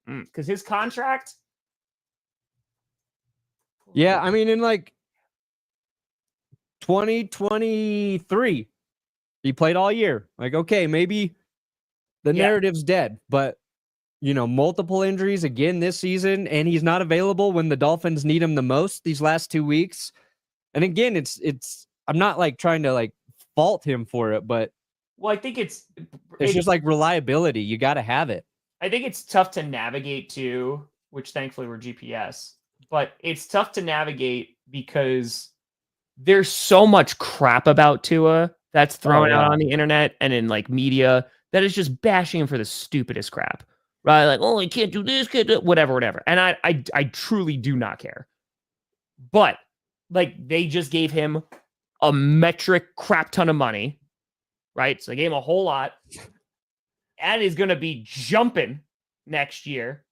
because his contract. Yeah, I mean, in like 2023, he played all year. Like, okay, maybe the narrative's dead, but multiple injuries again this season, and he's not available when the Dolphins need him the most these last 2 weeks. And again, it's I'm not like trying to like fault him for it, but I think it's just like reliability. You got to have it. I think it's tough to navigate too, which thankfully we're GPS, but it's tough to navigate because there's so much crap about Tua that's thrown out on the internet and in like media that is just bashing him for the stupidest crap, right? Like, oh, he can't do this, can't do whatever. And I truly do not care. But like they just gave him a metric crap ton of money, right? So they gave him a whole lot. And he's going to be jumping next year.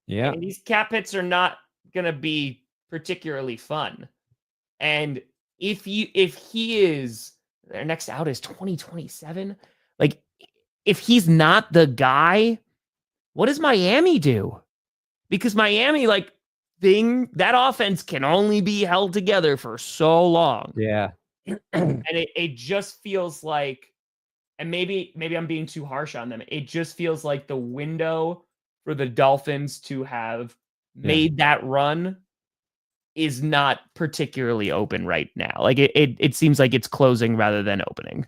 Yeah. And these cap hits are not going to be particularly fun. And if he is, their next out is 2027. Like, if he's not the guy, what does Miami do? Because Miami, like, that offense can only be held together for so long. Yeah. And it just feels like, and maybe I'm being too harsh on them. It just feels like the window for the Dolphins to have made that run is not particularly open right now. Like it seems like it's closing rather than opening.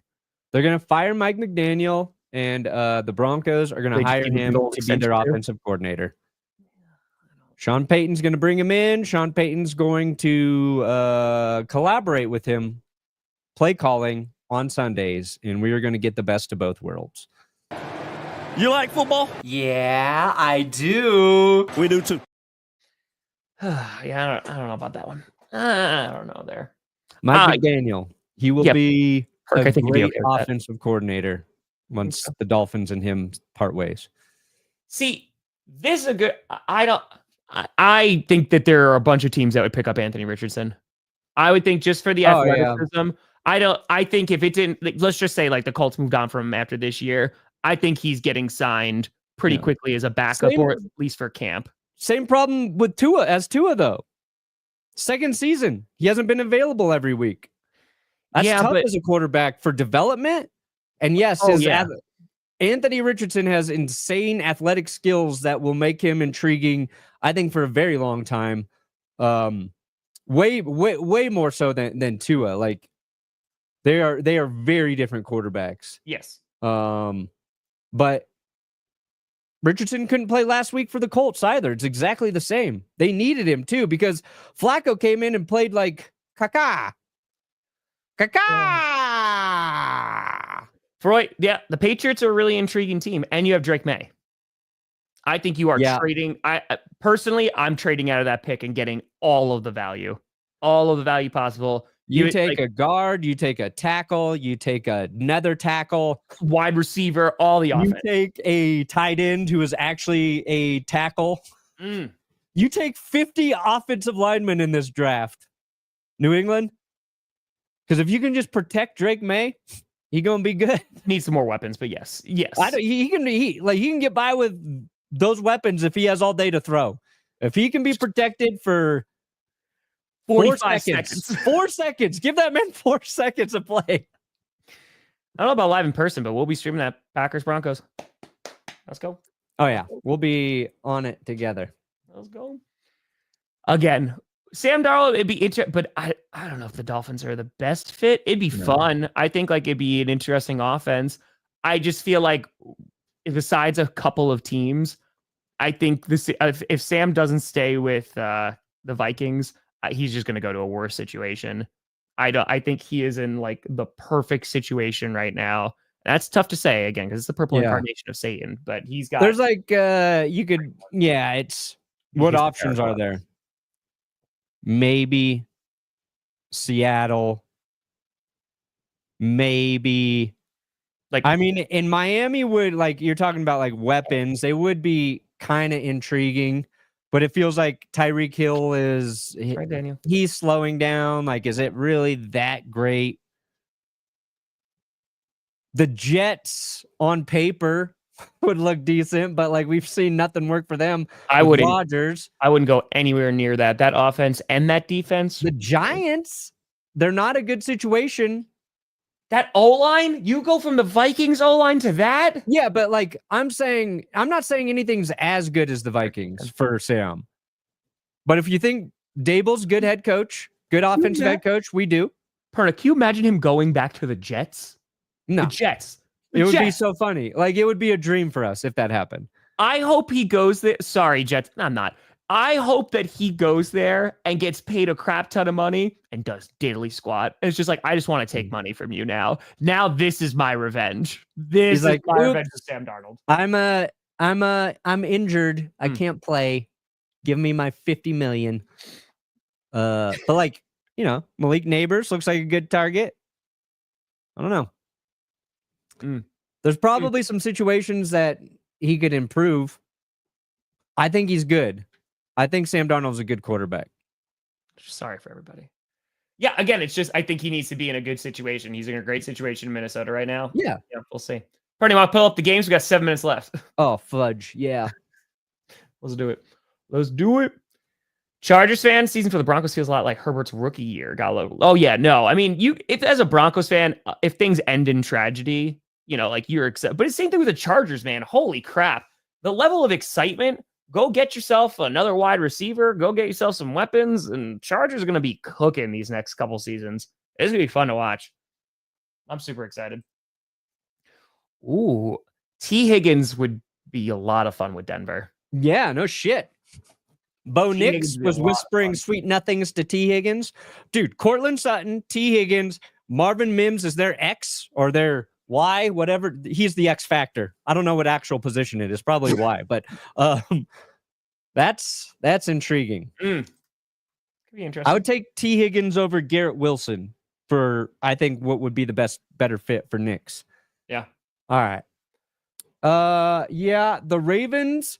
They're going to fire Mike McDaniel, and the Broncos are going to hire him to be their offensive coordinator. Sean Payton's going to bring him in. Sean Payton's going to collaborate with him, play calling on Sundays, and we are going to get the best of both worlds. You like football? Yeah, I do. We do too. Yeah, I don't know about that one. I don't know there. Mike McDaniel, he will be Kirk, a I think great offensive coordinator once the Dolphins and him part ways. See, this is a good. I think that there are a bunch of teams that would pick up Anthony Richardson. I would think just for the athleticism. I think if it didn't, like, let's just say like the Colts moved on from him after this year, I think he's getting signed pretty quickly as a backup or at least for camp. Same problem with Tua though. Second season, he hasn't been available every week. That's tough as a quarterback for development. And yes, Anthony Richardson has insane athletic skills that will make him intriguing, I think, for a very long time. Way more so than Tua. Like, they are very different quarterbacks. Yes. But Richardson couldn't play last week for the Colts either. It's exactly the same. They needed him too because Flacco came in and played like Kaka. Kaka. Freud, yeah, the Patriots are a really intriguing team, and you have Drake May. I think you are trading. Personally, I'm trading out of that pick and getting all of the value possible. You take a guard, you take a tackle, you take another tackle, wide receiver, all the offense. You take a tight end who is actually a tackle. You take 50 offensive linemen in this draft, New England. Because if you can just protect Drake May, he gonna be good. Needs some more weapons, but yes. He can get by with those weapons if he has all day to throw. If he can be protected for 45 seconds. 4 seconds. Give that man 4 seconds of play. I don't know about live in person, but we'll be streaming that Packers Broncos. Let's go. Oh yeah, we'll be on it together. Let's go. Again, Sam Darnold, it'd be interesting, but I don't know if the Dolphins are the best fit. It'd be fun. I think like it'd be an interesting offense. I just feel like besides a couple of teams, I think this if Sam doesn't stay with the Vikings, he's just going to go to a worse situation. I think he is in like the perfect situation right now. That's tough to say again because it's the purple incarnation of Satan. But he's got. There's like it's what options are there? Maybe Seattle. Maybe like I mean, in Miami would like you're talking about like weapons. They would be kind of intriguing. But it feels like Tyreek Hill is right, Daniel. He's slowing down. Like, is it really that great? The Jets on paper would look decent, but like we've seen nothing work for them. Rodgers. I wouldn't go anywhere near that. That offense and that defense. The Giants, they're not a good situation. That O-line? You go from the Vikings O-line to that? Yeah, but like I'm not saying anything's as good as the Vikings for Sam. But if you think Dable's good head coach, good offensive head coach, we do. Perna, can you imagine him going back to the Jets? No. The Jets. It would be so funny. Like it would be a dream for us if that happened. I hope he goes there. Sorry, Jets. I'm not. I hope that he goes there and gets paid a crap ton of money and does diddly squat. It's just like, I just want to take money from you now. Now this is my revenge. This is like my revenge to Sam Darnold. I'm injured. I can't play. Give me my 50 million. But like, Malik Neighbors looks like a good target. I don't know. There's probably some situations that he could improve. I think he's good. I think Sam Darnold's a good quarterback. Sorry for everybody. Yeah, again, it's just I think he needs to be in a good situation. He's in a great situation in Minnesota right now. Yeah, we'll see. Pretty much pull up the games. We got 7 minutes left. Oh, fudge. Yeah. Let's do it. Chargers fan, season for the Broncos feels a lot like Herbert's rookie year. I mean, if as a Broncos fan, if things end in tragedy, like you're excited. But it's the same thing with the Chargers, man. Holy crap. The level of excitement. Go get yourself another wide receiver. Go get yourself some weapons. And Chargers are going to be cooking these next couple seasons. It's going to be fun to watch. I'm super excited. Ooh, T. Higgins would be a lot of fun with Denver. Yeah, no shit. Bo Nix was whispering sweet nothings to T. Higgins. Dude, Cortland Sutton, T. Higgins, Marvin Mims is their X or their Y, whatever. He's the X factor. I don't know what actual position it is. Probably Y, but that's intriguing. Could be interesting. I would take T. Higgins over Garrett Wilson for I think what would be the better fit for Knicks. Yeah. All right. Yeah, the Ravens.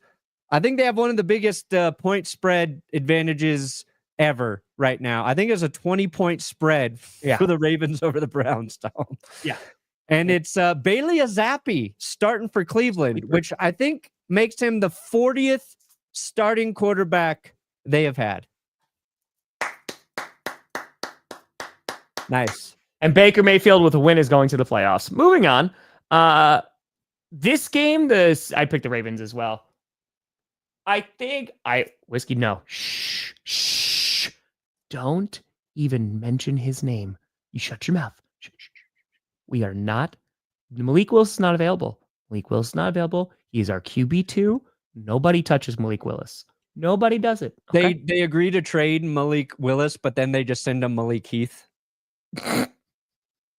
I think they have one of the biggest point spread advantages ever right now. I think it's a 20-point spread for the Ravens over the Browns, Tom. Yeah. And it's Bailey Zappi starting for Cleveland, which I think makes him the 40th starting quarterback they have had. Nice. And Baker Mayfield with a win is going to the playoffs. Moving on. This game, I picked the Ravens as well. Whiskey, no. Shh. Don't even mention his name. You shut your mouth. Shh. We are not. Malik Willis is not available. He is our QB2. Nobody touches Malik Willis. Nobody does it. Okay? They agree to trade Malik Willis, but then they just send him Malik Heath.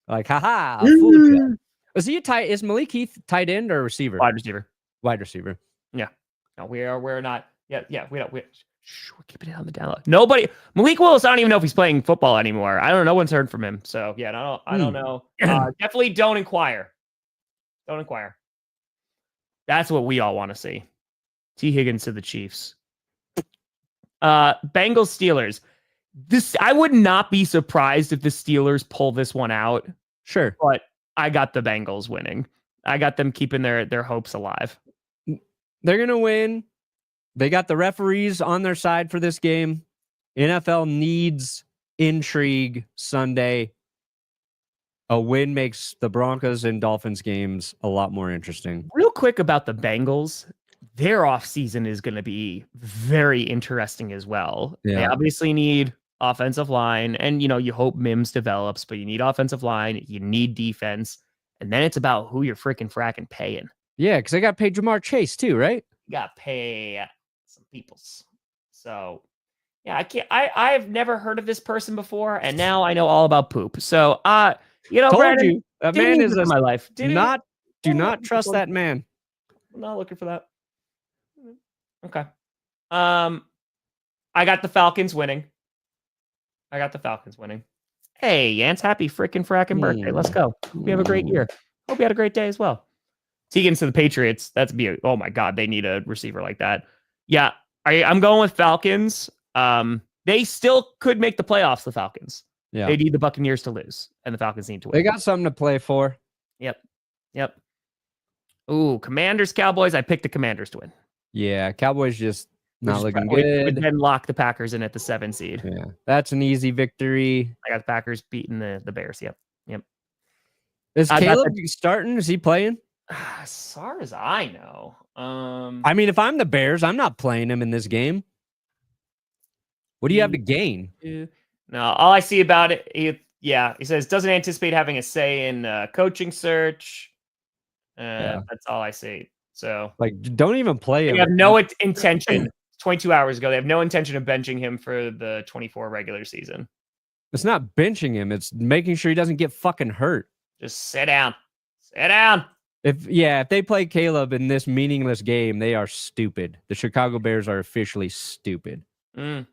Like, haha, I fooled you. Is Malik Heath tight end or receiver? Wide receiver. Wide receiver. Yeah. No, we're not. Yeah. We're keeping it on the down low. Nobody. Malik Willis, I don't even know if he's playing football anymore. I don't know. No one's heard from him. So yeah, I don't know. Definitely don't inquire. Don't inquire. That's what we all want to see. T. Higgins to the Chiefs. Bengals Steelers. I would not be surprised if the Steelers pull this one out. Sure. But I got the Bengals winning. I got them keeping their hopes alive. They're going to win. They got the referees on their side for this game. NFL needs intrigue Sunday. A win makes the Broncos and Dolphins games a lot more interesting. Real quick about the Bengals. Their offseason is going to be very interesting as well. Yeah. They obviously need offensive line, and you hope Mims develops, but you need offensive line, you need defense, and then it's about who you're freaking fracking paying. Yeah, because they got to pay Jamar Chase too, right? You got to pay some peoples. So yeah, I've never heard of this person before, and now I know all about poop. So Told Brandon, you that man is my life. Do not trust that man. I'm not looking for that. Okay. I got the Falcons winning. Hey, Yance, happy freaking fracking birthday. Let's go. We have a great year. Hope you had a great day as well. Tegan's to the Patriots. Oh my God, they need a receiver like that. Yeah, I'm going with Falcons. They still could make the playoffs, the Falcons. Yeah. They need the Buccaneers to lose, and the Falcons need to win. They got something to play for. Yep. Ooh, Commanders, Cowboys. I picked the Commanders to win. Yeah, Cowboys just not looking Would good. then lock the Packers in at the 7 seed. Yeah, that's an easy victory. I got the Packers beating the Bears. Yep. Is Caleb starting? Is he playing? As far as I know. I mean, if I'm the Bears, I'm not playing him in this game. What do you have to gain? No, all I see about it, he says doesn't anticipate having a say in coaching search. That's all I see. So, don't even play him. They have no intention. 22 hours ago, they have no intention of benching him for the 24 regular season. It's not benching him. It's making sure he doesn't get fucking hurt. Just sit down. Sit down. If they play Caleb in this meaningless game, they are stupid. The Chicago Bears are officially stupid. All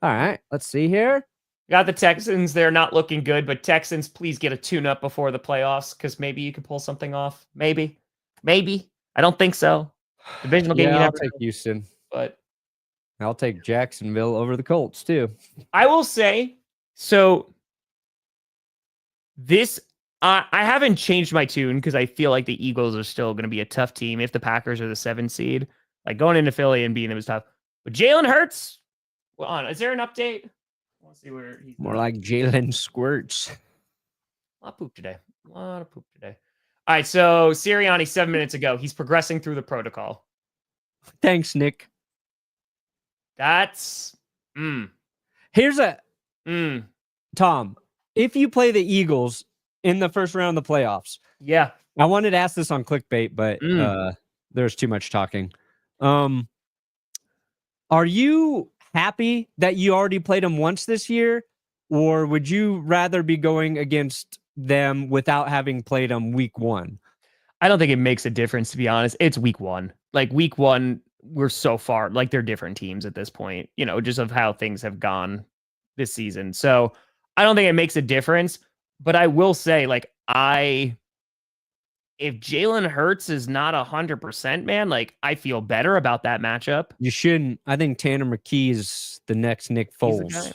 right, let's see here. Got the Texans. They're not looking good, but Texans, please get a tune-up before the playoffs because maybe you could pull something off. Maybe. I don't think so. Divisional game. I'll take Houston, but I'll take Jacksonville over the Colts too. I will say so. This I haven't changed my tune because I feel like the Eagles are still going to be a tough team if the Packers are the 7 seed. Like going into Philly and beating them is tough. But Jalen Hurts. Well, is there an update? I want to see where he's more like Jalen Squirts. A lot of poop today. All right, so Sirianni 7 minutes ago, he's progressing through the protocol. Thanks, Nick. That's Here's Tom. If you play the Eagles in the first round of the playoffs, I wanted to ask this on clickbait, but there's too much talking. Are you happy that you already played them once this year, or would you rather be going against them without having played them week 1? I don't think it makes a difference, to be honest. It's week 1. Like week 1, we're so far, like they're different teams at this point, just of how things have gone this season. So I don't think it makes a difference, but I will say, if Jalen Hurts is not 100%, man, I feel better about that matchup. You shouldn't. I think Tanner McKee is the next Nick Foles.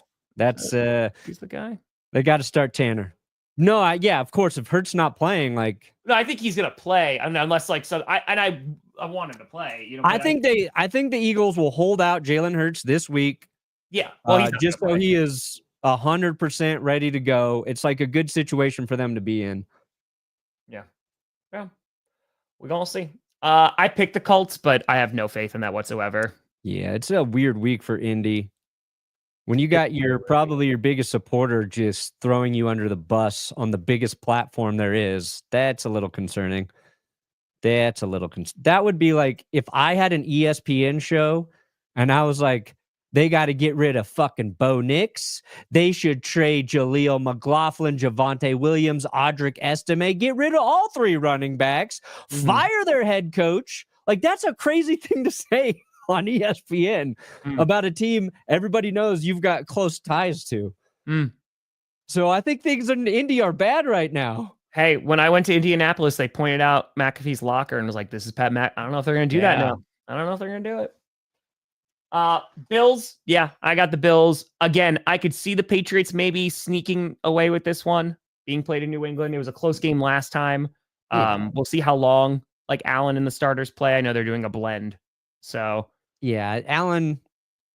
He's the guy. They got to start Tanner. No, of course. If Hurts not playing, no, I think he's gonna play. Unless I want him to play. I think the Eagles will hold out Jalen Hurts this week. Yeah, well, just so he is 100% ready to go. It's like a good situation for them to be in. Yeah, we're gonna see. I picked the Colts, but I have no faith in that whatsoever. Yeah, it's a weird week for Indy. When you got probably your biggest supporter just throwing you under the bus on the biggest platform there is, that's a little concerning. That would be like if I had an ESPN show And I was like, they got to get rid of fucking Bo Nix. They should trade Jaleel McLaughlin, Javonte Williams, Audric Estime. Get rid of all 3 running backs. Fire their head coach. Like, that's a crazy thing to say on ESPN about a team everybody knows you've got close ties to. So I think things in Indy are bad right now. Hey, when I went to Indianapolis, they pointed out McAfee's locker and was like, this is Pat I don't know if they're going to do that now. I don't know if they're going to do it. Bills. Yeah, I got the Bills. Again, I could see the Patriots maybe sneaking away with this one, being played in New England. It was a close game last time. We'll see how long like Allen and the starters play. I know they're doing a blend. So yeah, Allen,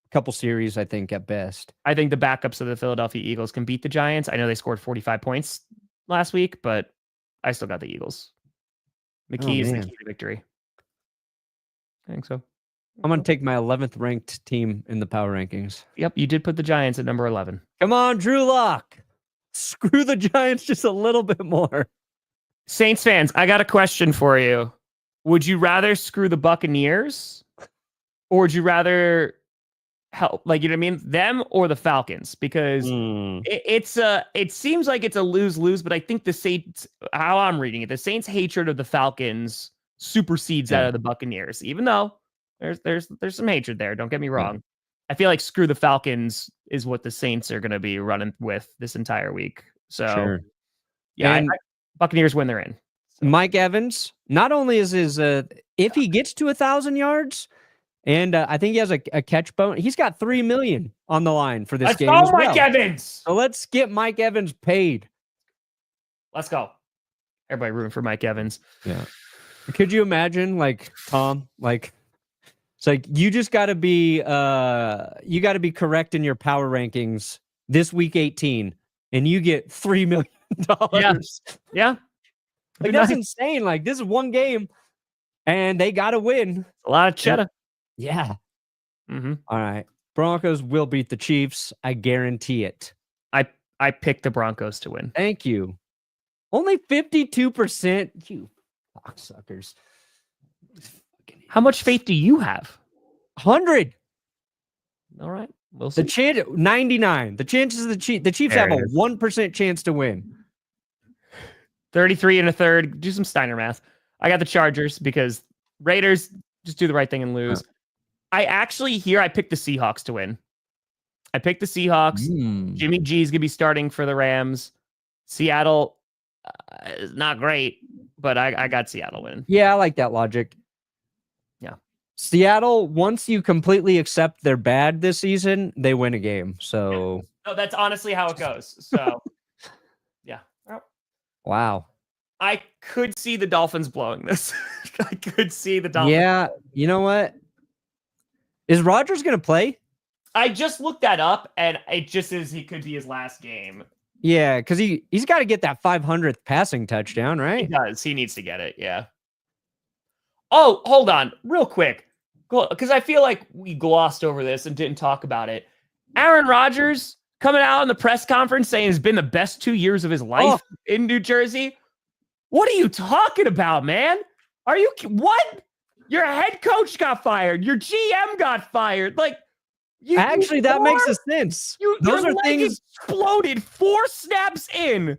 a couple series, I think, at best. I think the backups of the Philadelphia Eagles can beat the Giants. I know they scored 45 points last week, but I still got the Eagles. The key is the key to victory. I think so. I'm going to take my 11th ranked team in the power rankings. Yep, you did put the Giants at number 11. Come on, Drew Lock. Screw the Giants just a little bit more. Saints fans, I got a question for you. Would you rather screw the Buccaneers, or would you rather help, like, you know what I mean, them or the Falcons? Because it seems like it's a lose-lose, but I think the Saints, how I'm reading it, the Saints' hatred of the Falcons supersedes that of the Buccaneers, even though there's some hatred there. Don't get me wrong. I feel like screw the Falcons is what the Saints are going to be running with this entire week. So yeah, Buccaneers win, they're in. So. Mike Evans, not only is his if he gets to 1,000 yards, and I think he has a catch bone, he's got $3 million on the line for this game. Let's go, Mike Evans. So let's get Mike Evans paid. Let's go. Everybody rooting for Mike Evans. Yeah. Could you imagine, like, Tom, like, it's like you just got to be correct in your power rankings this week 18, and you get $3 million. Yeah. Like, that's insane. Like, this is one game, and they got to win. A lot of cheddar. Yeah. All right. Broncos will beat the Chiefs. I guarantee it. I picked the Broncos to win. Thank you. Only 52%. You cocksuckers. How much faith do you have? 100. All right. We'll see. The chance 99. The chances of the Chiefs have a 1% chance to win. 33 and a third. Do some Steiner math. I got the Chargers because Raiders just do the right thing and lose. I picked the Seahawks to win. I picked the Seahawks. Jimmy G is going to be starting for the Rams. Seattle is not great, but I got Seattle winning. Yeah, I like that logic. Yeah. Seattle, once you completely accept they're bad this season, they win a game. So no, that's honestly how it goes. So yeah. Wow. I could see the Dolphins blowing this. I could see the Dolphins. Yeah. You know what? Is Rodgers going to play? I just looked that up, and it just says he could be his last game. Yeah, because he's got to get that 500th passing touchdown, right? He does. He needs to get it, yeah. Oh, hold on. Real quick. Because I feel like we glossed over this and didn't talk about it. Aaron Rodgers coming out in the press conference saying it's been the best 2 years of his life in New Jersey. What are you talking about, man? What? Your head coach got fired. Your GM got fired. Like, actually, that makes sense. Those are things exploded 4 snaps in.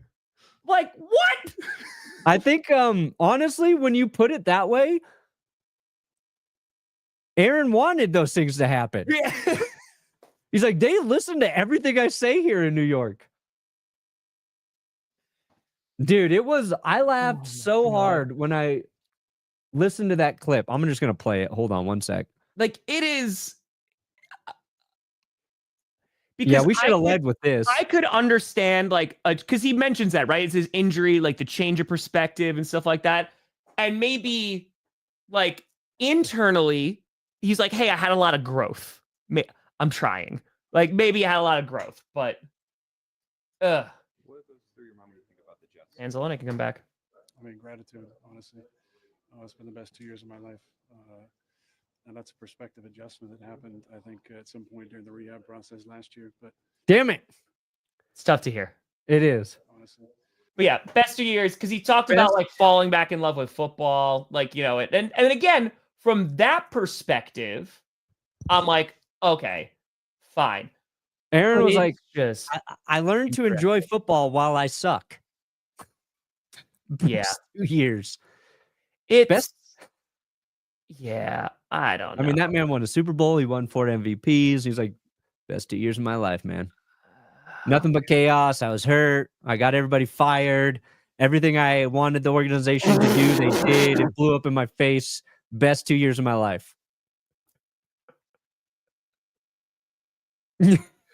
Like, what? I think, honestly, when you put it that way, Aaron wanted those things to happen. Yeah. He's like, they listen to everything I say here in New York. Dude, I laughed so hard when I listened to that clip. I'm just going to play it. Hold on one sec. Like, it is. Because we should have led with this. I could understand, like, because he mentions that, right? It's his injury, like the change of perspective and stuff like that. And maybe, like, internally, he's like, hey, I had a lot of growth. I'm trying. Like, maybe I had a lot of growth, but what if those three remind me to think about the Jets? Anzalone can come back. I mean, gratitude, honestly. It's been the best 2 years of my life. And that's a perspective adjustment that happened, I think, at some point during the rehab process last year. But damn it. It's tough to hear. It is. Honestly. But yeah, best 2 years, because he talked about, like, falling back in love with football. Like, you know, and again, from that perspective, I'm like, okay, fine. Aaron But was it's like, just I learned to enjoy football while I suck. Yeah. 2 years. it's Best. yeah, I don't know. I mean, that man won a Super Bowl. He won 4 MVPs. He's like, best 2 years of my life, man. Nothing but chaos. I was hurt. I got everybody fired. Everything I wanted the organization to do, they did. It blew up in my face. Best 2 years of my life.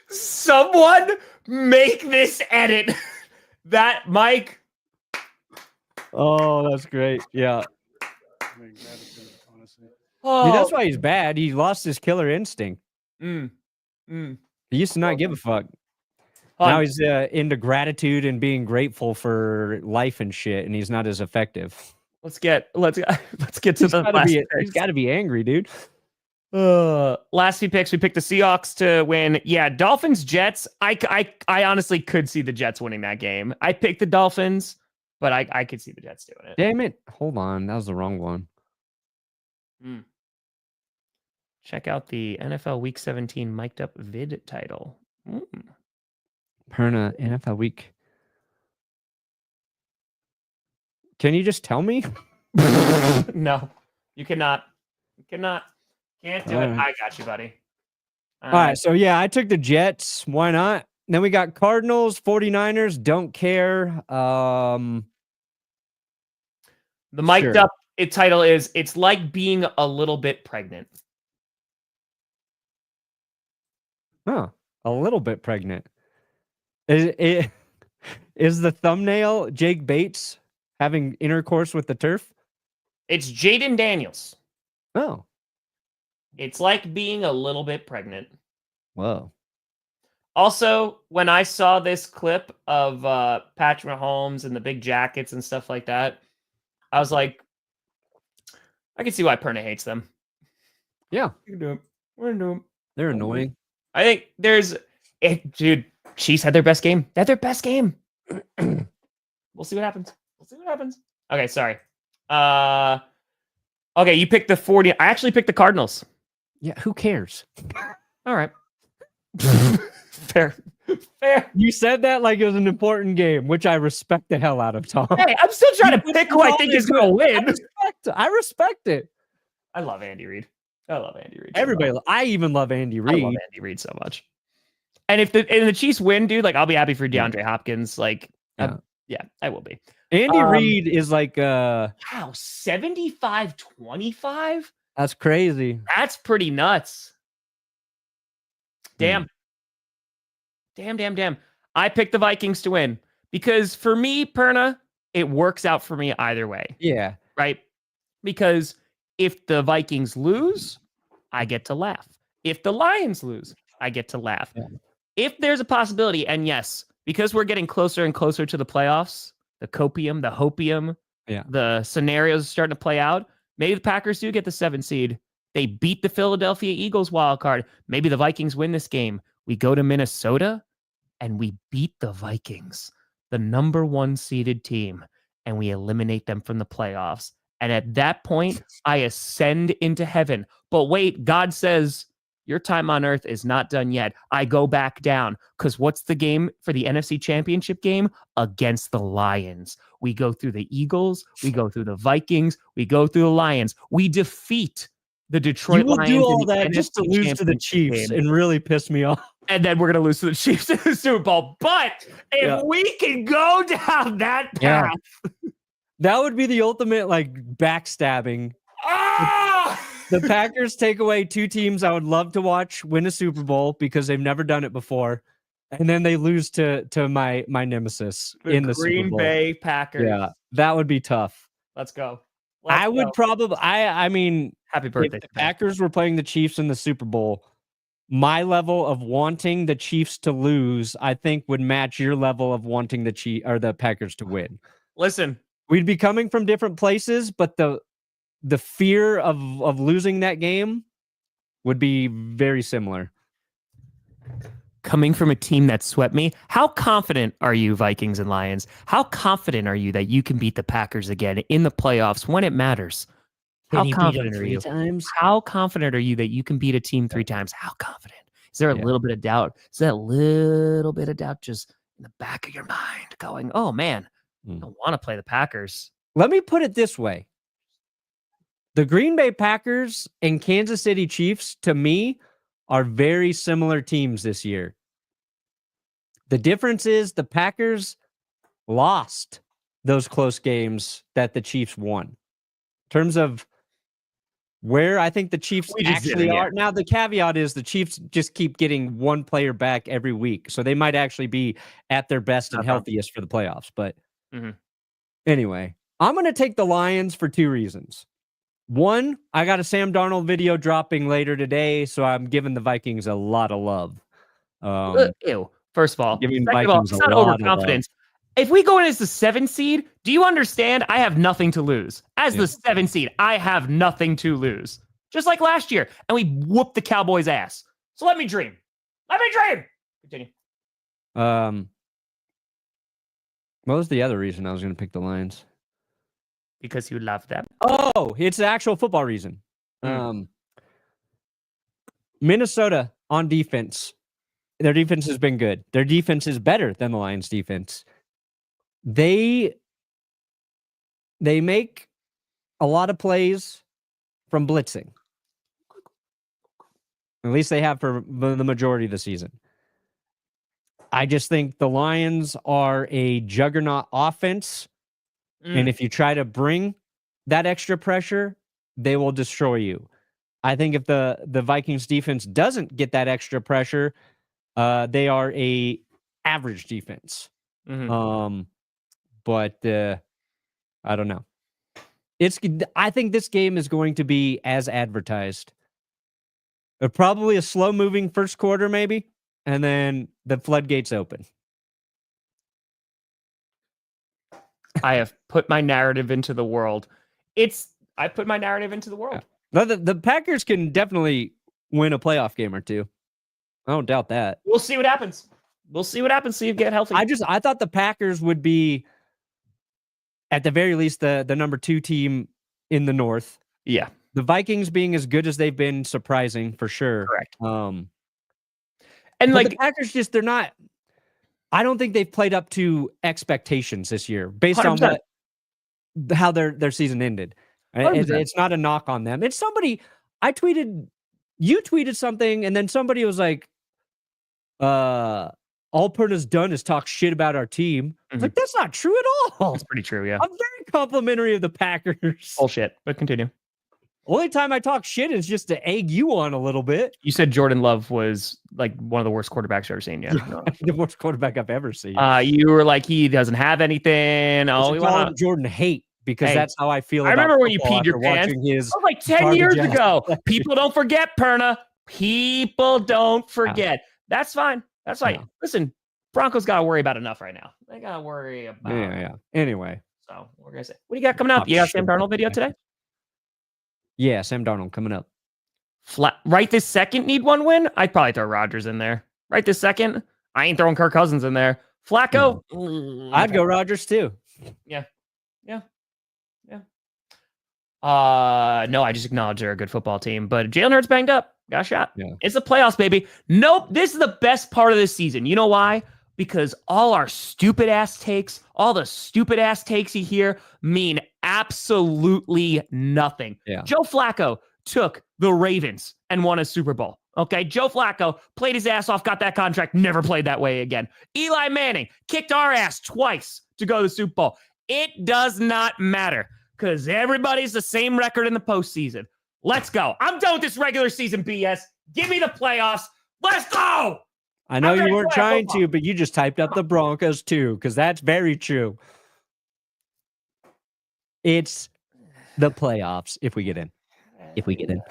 Someone make this edit. That Mike. Oh, that's great. Yeah. I mean, gratitude, honestly. Oh, Dude, that's why he's bad. He lost his killer instinct. mm. He used to not give a fuck. Hold Now on. he's into gratitude and being grateful for life and shit, and he's not as effective. Let's get to the last He's picks. got to be angry, dude. Last few picks, we picked the Seahawks to win. Yeah, Dolphins, Jets. I honestly could see the Jets winning that game. I picked the Dolphins, but I could see the Jets doing it. Damn it. Hold on. That was the wrong one. Check out the NFL Week 17 mic'd up vid title. Perna, NFL week. Can you just tell me? No, you cannot. You cannot. Can't do it. Alright. I got you, buddy. All right. So, yeah, I took the Jets. Why not? Then we got Cardinals, 49ers. Don't care. The mic'd Sure. up title is It's Like Being a Little Bit Pregnant. Huh. A little bit pregnant. Is the thumbnail Jake Bates having intercourse with the turf? It's Jaden Daniels. Oh. It's like being a little bit pregnant. Whoa. Also, when I saw this clip of Patrick Mahomes and the big jackets and stuff like that, I was like, I can see why Perna hates them. Yeah. We can do 'em. We're gonna do 'em. They're annoying. I think dude, Chiefs had their best game. They had their best game. We'll see what happens. Okay, sorry. Okay, you picked the 40. I actually picked the Cardinals. Yeah, who cares? All right. Fair. You said that like it was an important game, which I respect the hell out of, Tom. Hey, I'm still trying to pick who I think is going to win. I respect it. I love Andy Reid. Everybody, I even love Andy I Reid. love Andy Reid so much. And if the Chiefs win, dude, like I'll be happy for DeAndre Hopkins. Like, yeah, I will be. Andy Reid is like wow, 75-25? That's crazy. That's pretty nuts. Damn. Damn. I picked the Vikings to win because for me, Perna, it works out for me either way. Yeah. Right? Because if the Vikings lose, I get to laugh. If the Lions lose, I get to laugh. Yeah. If there's a possibility, and yes, because we're getting closer and closer to the playoffs, the hopium, the scenarios are starting to play out. Maybe the Packers do get the 7th seed. They beat the Philadelphia Eagles wild card. Maybe the Vikings win this game. We go to Minnesota and we beat the Vikings, the number 1 seeded team, and we eliminate them from the playoffs. And at that point, I ascend into heaven. But wait, God says, your time on earth is not done yet. I go back down because what's the game for the NFC Championship game? Against the Lions. We go through the Eagles. We go through the Vikings. We go through the Lions. We defeat the Detroit Lions. You will do all in the that just to NFC lose to the Championship Chiefs game. and really piss me off. And then we're going to lose to the Chiefs in the Super Bowl. But if we can go down that path. That would be the ultimate like backstabbing. Ah! The Packers take away 2 teams I would love to watch win a Super Bowl because they've never done it before. And then they lose to my nemesis in the Super Green Bowl. Bay Packers. Yeah, that would be tough. Let's go. I would probably I mean happy birthday. If the Packers were playing the Chiefs in the Super Bowl, my level of wanting the Chiefs to lose, I think would match your level of wanting the Packers to win. Listen, we'd be coming from different places, but the fear of losing that game would be very similar. Coming from a team that swept me, how confident are you, Vikings and Lions? How confident are you that you can beat the Packers again in the playoffs when it matters? How Can he beat confident him are 3 you? times? How confident are you that you can beat a team 3 times? How confident? Is there a Yeah. little bit of doubt? Is that a little bit of doubt just in the back of your mind going, oh man, I don't want to play the Packers? Let me put it this way. The Green Bay Packers and Kansas City Chiefs, to me, are very similar teams this year. The difference is the Packers lost those close games that the Chiefs won. In terms of where I think the Chiefs actually are. Now, the caveat is the Chiefs just keep getting one player back every week. So they might actually be at their best and healthiest for the playoffs. But anyway, I'm going to take the Lions for 2 reasons. One, I got a Sam Darnold video dropping later today, so I'm giving the Vikings a lot of love. Ew. First of all, Giving second of all, Vikings it's a not lot of overconfidence. If we go in as the 7 seed, do you understand? I have nothing to lose. As the 7 seed, I have nothing to lose. Just like last year, and we whooped the Cowboys' ass. So let me dream. Let me dream. Continue. What was the other reason I was going to pick the Lions? Because you love them. Oh, it's the actual football reason. Minnesota on defense. Their defense has been good. Their defense is better than the Lions' defense. They make a lot of plays from blitzing. At least they have for the majority of the season. I just think the Lions are a juggernaut offense. And if you try to bring that extra pressure, they will destroy you. I think if the Vikings defense doesn't get that extra pressure, they are a average defense. But I don't know. I think this game is going to be as advertised. Probably a slow-moving first quarter, maybe, and then the floodgates open. I have put my narrative into the world. I put my narrative into the world. No, the Packers can definitely win a playoff game or two. I don't doubt that. We'll see what happens. We'll see what happens so you get healthy. I thought the Packers would be, at the very least, the number 2 team in the North. Yeah. The Vikings being as good as they've been, surprising for sure. Correct. And like the Packers they're not, I don't think they've played up to expectations this year based 100%. on how their season ended. It's not a knock on them. It's somebody, you tweeted something, and then somebody was like, all Perna's done is talk shit about our team. Like, that's not true at all. That's pretty true, yeah. I'm very complimentary of the Packers. Bullshit, but continue. Only time I talk shit is just to egg you on a little bit. You said Jordan Love was like one of the worst quarterbacks I've ever seen. Yeah, the worst quarterback I've ever seen. You were like, he doesn't have anything. Oh, we want Jordan hate because that's how I feel. I remember when you peed your pants. His like 10 years ago. People don't forget, Perna. People don't forget. That's fine. That's fine. Yeah. Listen, Broncos got to worry about enough right now. They got to worry about. Yeah. Anyway, so we're gonna say, what do you got coming up? You got Sam Darnold video today? Yeah, Sam Darnold coming up. Flat right this second, need one win? I'd probably throw Rodgers in there. Right this second, I ain't throwing Kirk Cousins in there. Flacco, I'd go Rodgers too. Yeah. No, I just acknowledge they're a good football team, but Jalen Hurts banged up, got shot. Yeah. It's the playoffs, baby. Nope, this is the best part of this season. You know why? Because all our stupid ass takes, all the stupid ass takes you hear mean absolutely nothing. Yeah. Joe Flacco took the Ravens and won a Super Bowl. Okay, Joe Flacco played his ass off, got that contract, never played that way again. Eli Manning kicked our ass twice to go to the Super Bowl. It does not matter because everybody's the same record in the postseason. Let's go. I'm done with this regular season BS. Give me the playoffs. Let's go. I know you weren't trying to, but you just typed up the Broncos too, because that's very true. It's the playoffs if we get in. If we get in.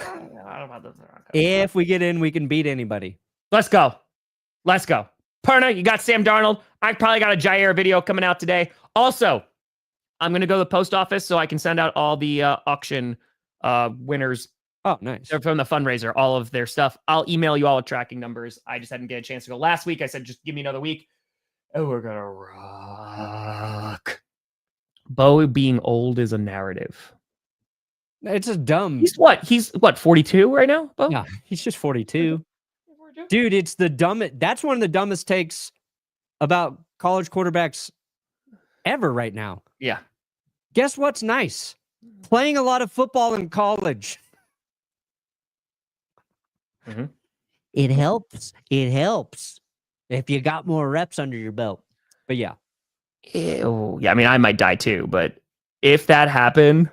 If we get in, we can beat anybody. Let's go. Let's go. Perna, you got Sam Darnold. I probably got a Jair video coming out today. Also, I'm going to go to the post office so I can send out all the auction winners. Oh, nice. They're from the fundraiser, all of their stuff. I'll email you all with tracking numbers. I just hadn't get a chance to go last week. I said, just give me another week. Oh, we're going to rock. Bo being old is a narrative. It's just dumb. He's what, 42 right now? Bo? Yeah, he's just 42. Dude, it's the dumbest. That's one of the dumbest takes about college quarterbacks ever right now. Yeah. Guess what's nice? Playing a lot of football in college. Mm-hmm. It helps. It helps if you got more reps under your belt. But yeah. Ew. Yeah, I mean, I might die too, but if that happened,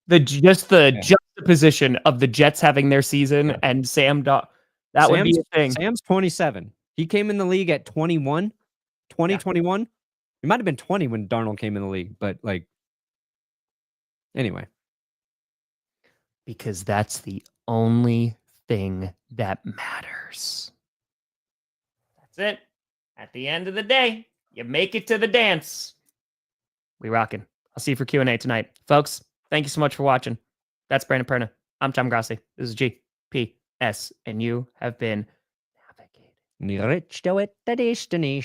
the juxtaposition of the Jets having their season and that would be a thing. Sam's 27. He came in the league at 21, 2021. He might have been 20 when Darnold came in the league, but like, anyway. Because that's the only thing that matters. That's it. At the end of the day, you make it to the dance. We rockin'. I'll see you for Q&A tonight. Folks, thank you so much for watching. That's Brandon Perna. I'm Tom Grossi. This is GPS, and you have been navigated. Reached out the destination.